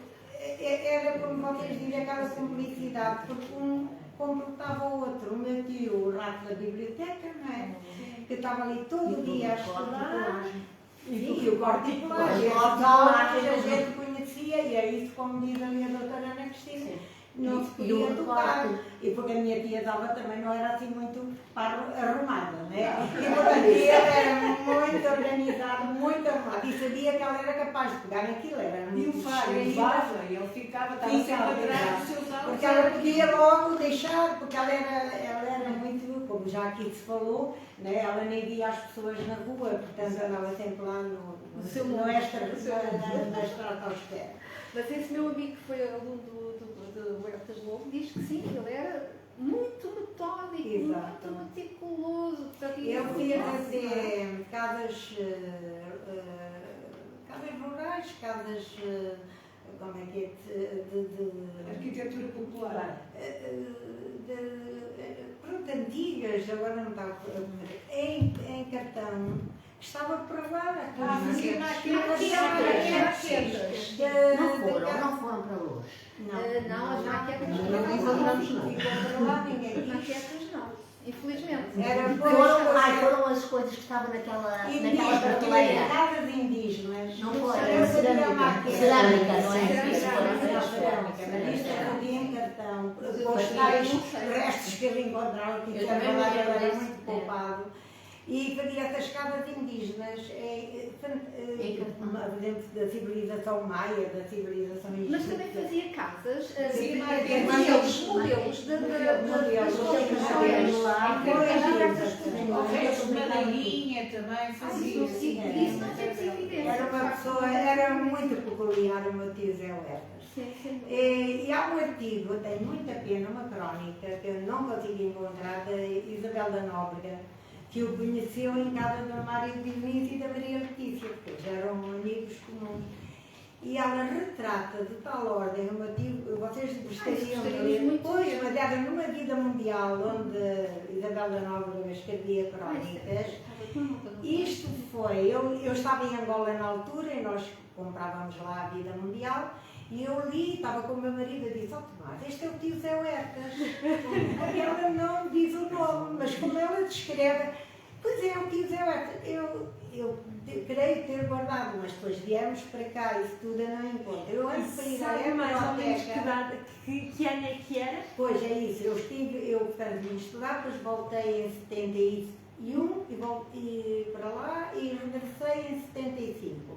era como vocês dizem, aquela simplicidade, porque um completava o outro. O meu tio, o rato da biblioteca, não é? Que estava ali todo o dia a estudar. E o particular, e as aulas que a gente conhecia, e é isso, como diz a minha doutora Ana Cristina, não se podia tocar. E porque a minha tia dava também não era assim muito arrumada, né? E portanto, ele era muito organizado, muito arrumado. E sabia que ela era capaz de pegar naquilo. E o Fábio levava, e ele estava sempre atrás dos seus aulas. Porque ela podia logo deixar, porque ela era muito, como já aqui se falou, né? Ela nem via as pessoas na rua, portanto andava sempre lá na estratosfera. Mas esse meu amigo que foi aluno do Huertas Lobo diz que sim, ele era muito metódico, exato, muito meticuloso. Eu fui fazer casas rurais, casas, como é que é, de arquitetura popular. Pronto, antigas, agora não está a em cartão. Estava para lá, não foram para hoje. Não, as maquetas não encontramos não. Maquetas não, infelizmente. Foram as coisas que estavam naquela prateleira. Casas indígenas. Não foi, era cerâmica, não é? Isso Cerâmica. Isto podia em cartão. Os tais restos que ele encontrava, que era muito poupado. E fazia essas casas indígenas, por exemplo, da civilização maia, da civilização egípcia. Mas também fazia casas, modelos O resto de madeirinha também fazia. Isso não tem era muito peculiar o meu tio Zé Huertas. Sim, sim. E há um artigo, eu tenho muita pena, uma crónica, que eu não consegui encontrar, da Isabel da Nóbrega, que o conheceu em casa da Mário Diniz e da Maria Letícia, porque eles eram amigos comuns. E ela retrata de tal ordem, o meu tio, vocês gostariam de ler, pois, mas era numa vida mundial onde Isabel da Nóbrega escrevia crónicas. Isto foi, eu estava em Angola na altura e nós comprávamos lá a Vida Mundial e eu li, estava com o meu marido e disse: ó Tomás, este é o tio Zé Huertas. E ela não diz o nome, mas como ela descreve, pois é o tio Zé Huertas. Eu creio ter guardado, mas depois viemos para cá e tudo eu não encontro. Eu antes para ir à mais ou menos biblioteca. que ano é que era? Pois é isso, portanto, vim estudar, depois voltei em 71 e voltei para lá e regressei em 75.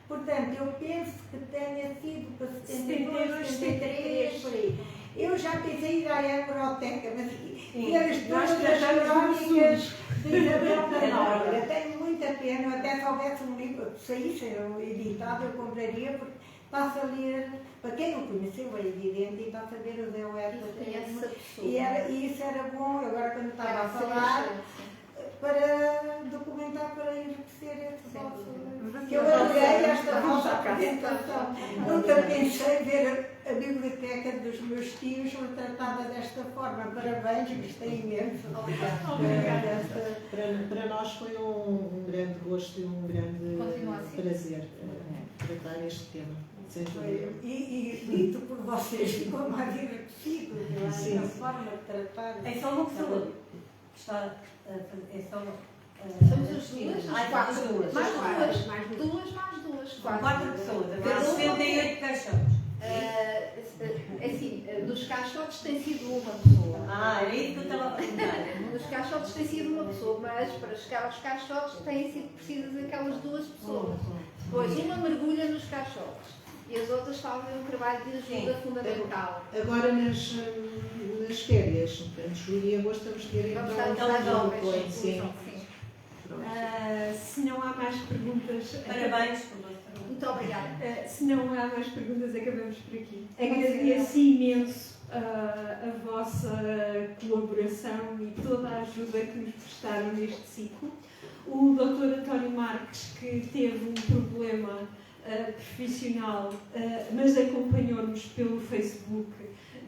Portanto, eu penso que tenha sido para 72, 73, por aí. Eu já pensei em ir à hemeroteca, mas ver todas as crónicas de Isabel da Nóbrega. Tenho muita pena, até se houvesse um livro, se saísse editado, eu compraria, porque passa a ler, para quem não conheceu, é evidente, e passa a ver o Zé Huertas. E isso era bom, agora quando estava a falar, para documentar, para enriquecer esse vosso. Eu adorei esta vossa apresentação. Nunca pensei ver a biblioteca dos meus tios retratada desta forma. Parabéns, gostei imenso. Obrigada. Para nós foi um grande gosto e um grande prazer tratar este tema. E dito por vocês, ficou mais enriquecido. A forma de tratar. É só uma pessoa que está. É só somos as duas? Mais duas. Quatro pessoas. 78 caixotes. Assim, dos caixotes tem sido uma pessoa. Era isso que eu estava a perguntar. Dos caixotes tem sido uma pessoa, mas para chegar aos caixotes têm sido precisas aquelas duas pessoas. Depois, uma mergulha nos caixotes e as outras fazem um trabalho de ajuda fundamental. Agora nas férias, portanto, julho e agosto, vamos ter então Sim. Se não há mais perguntas, parabéns. Muito obrigada. Se não há mais perguntas, acabamos por aqui. Agradeço imenso a vossa colaboração e toda a ajuda que nos prestaram neste ciclo. O Dr. António Marques, que teve um problema profissional, mas acompanhou-nos pelo Facebook,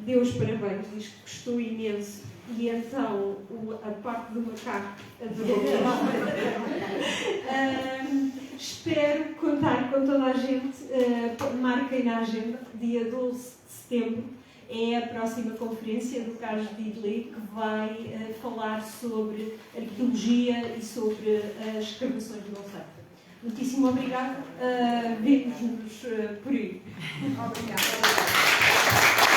deu os parabéns, diz que gostou imenso. E então a parte do macaco adorou. Espero contar com toda a gente. Marquem na agenda, dia 12 de setembro é a próxima conferência do Carlos Diddley, que vai falar sobre arqueologia e sobre as escavações do Alfeite. Muitíssimo obrigada. Vemo-nos por aí. Obrigada.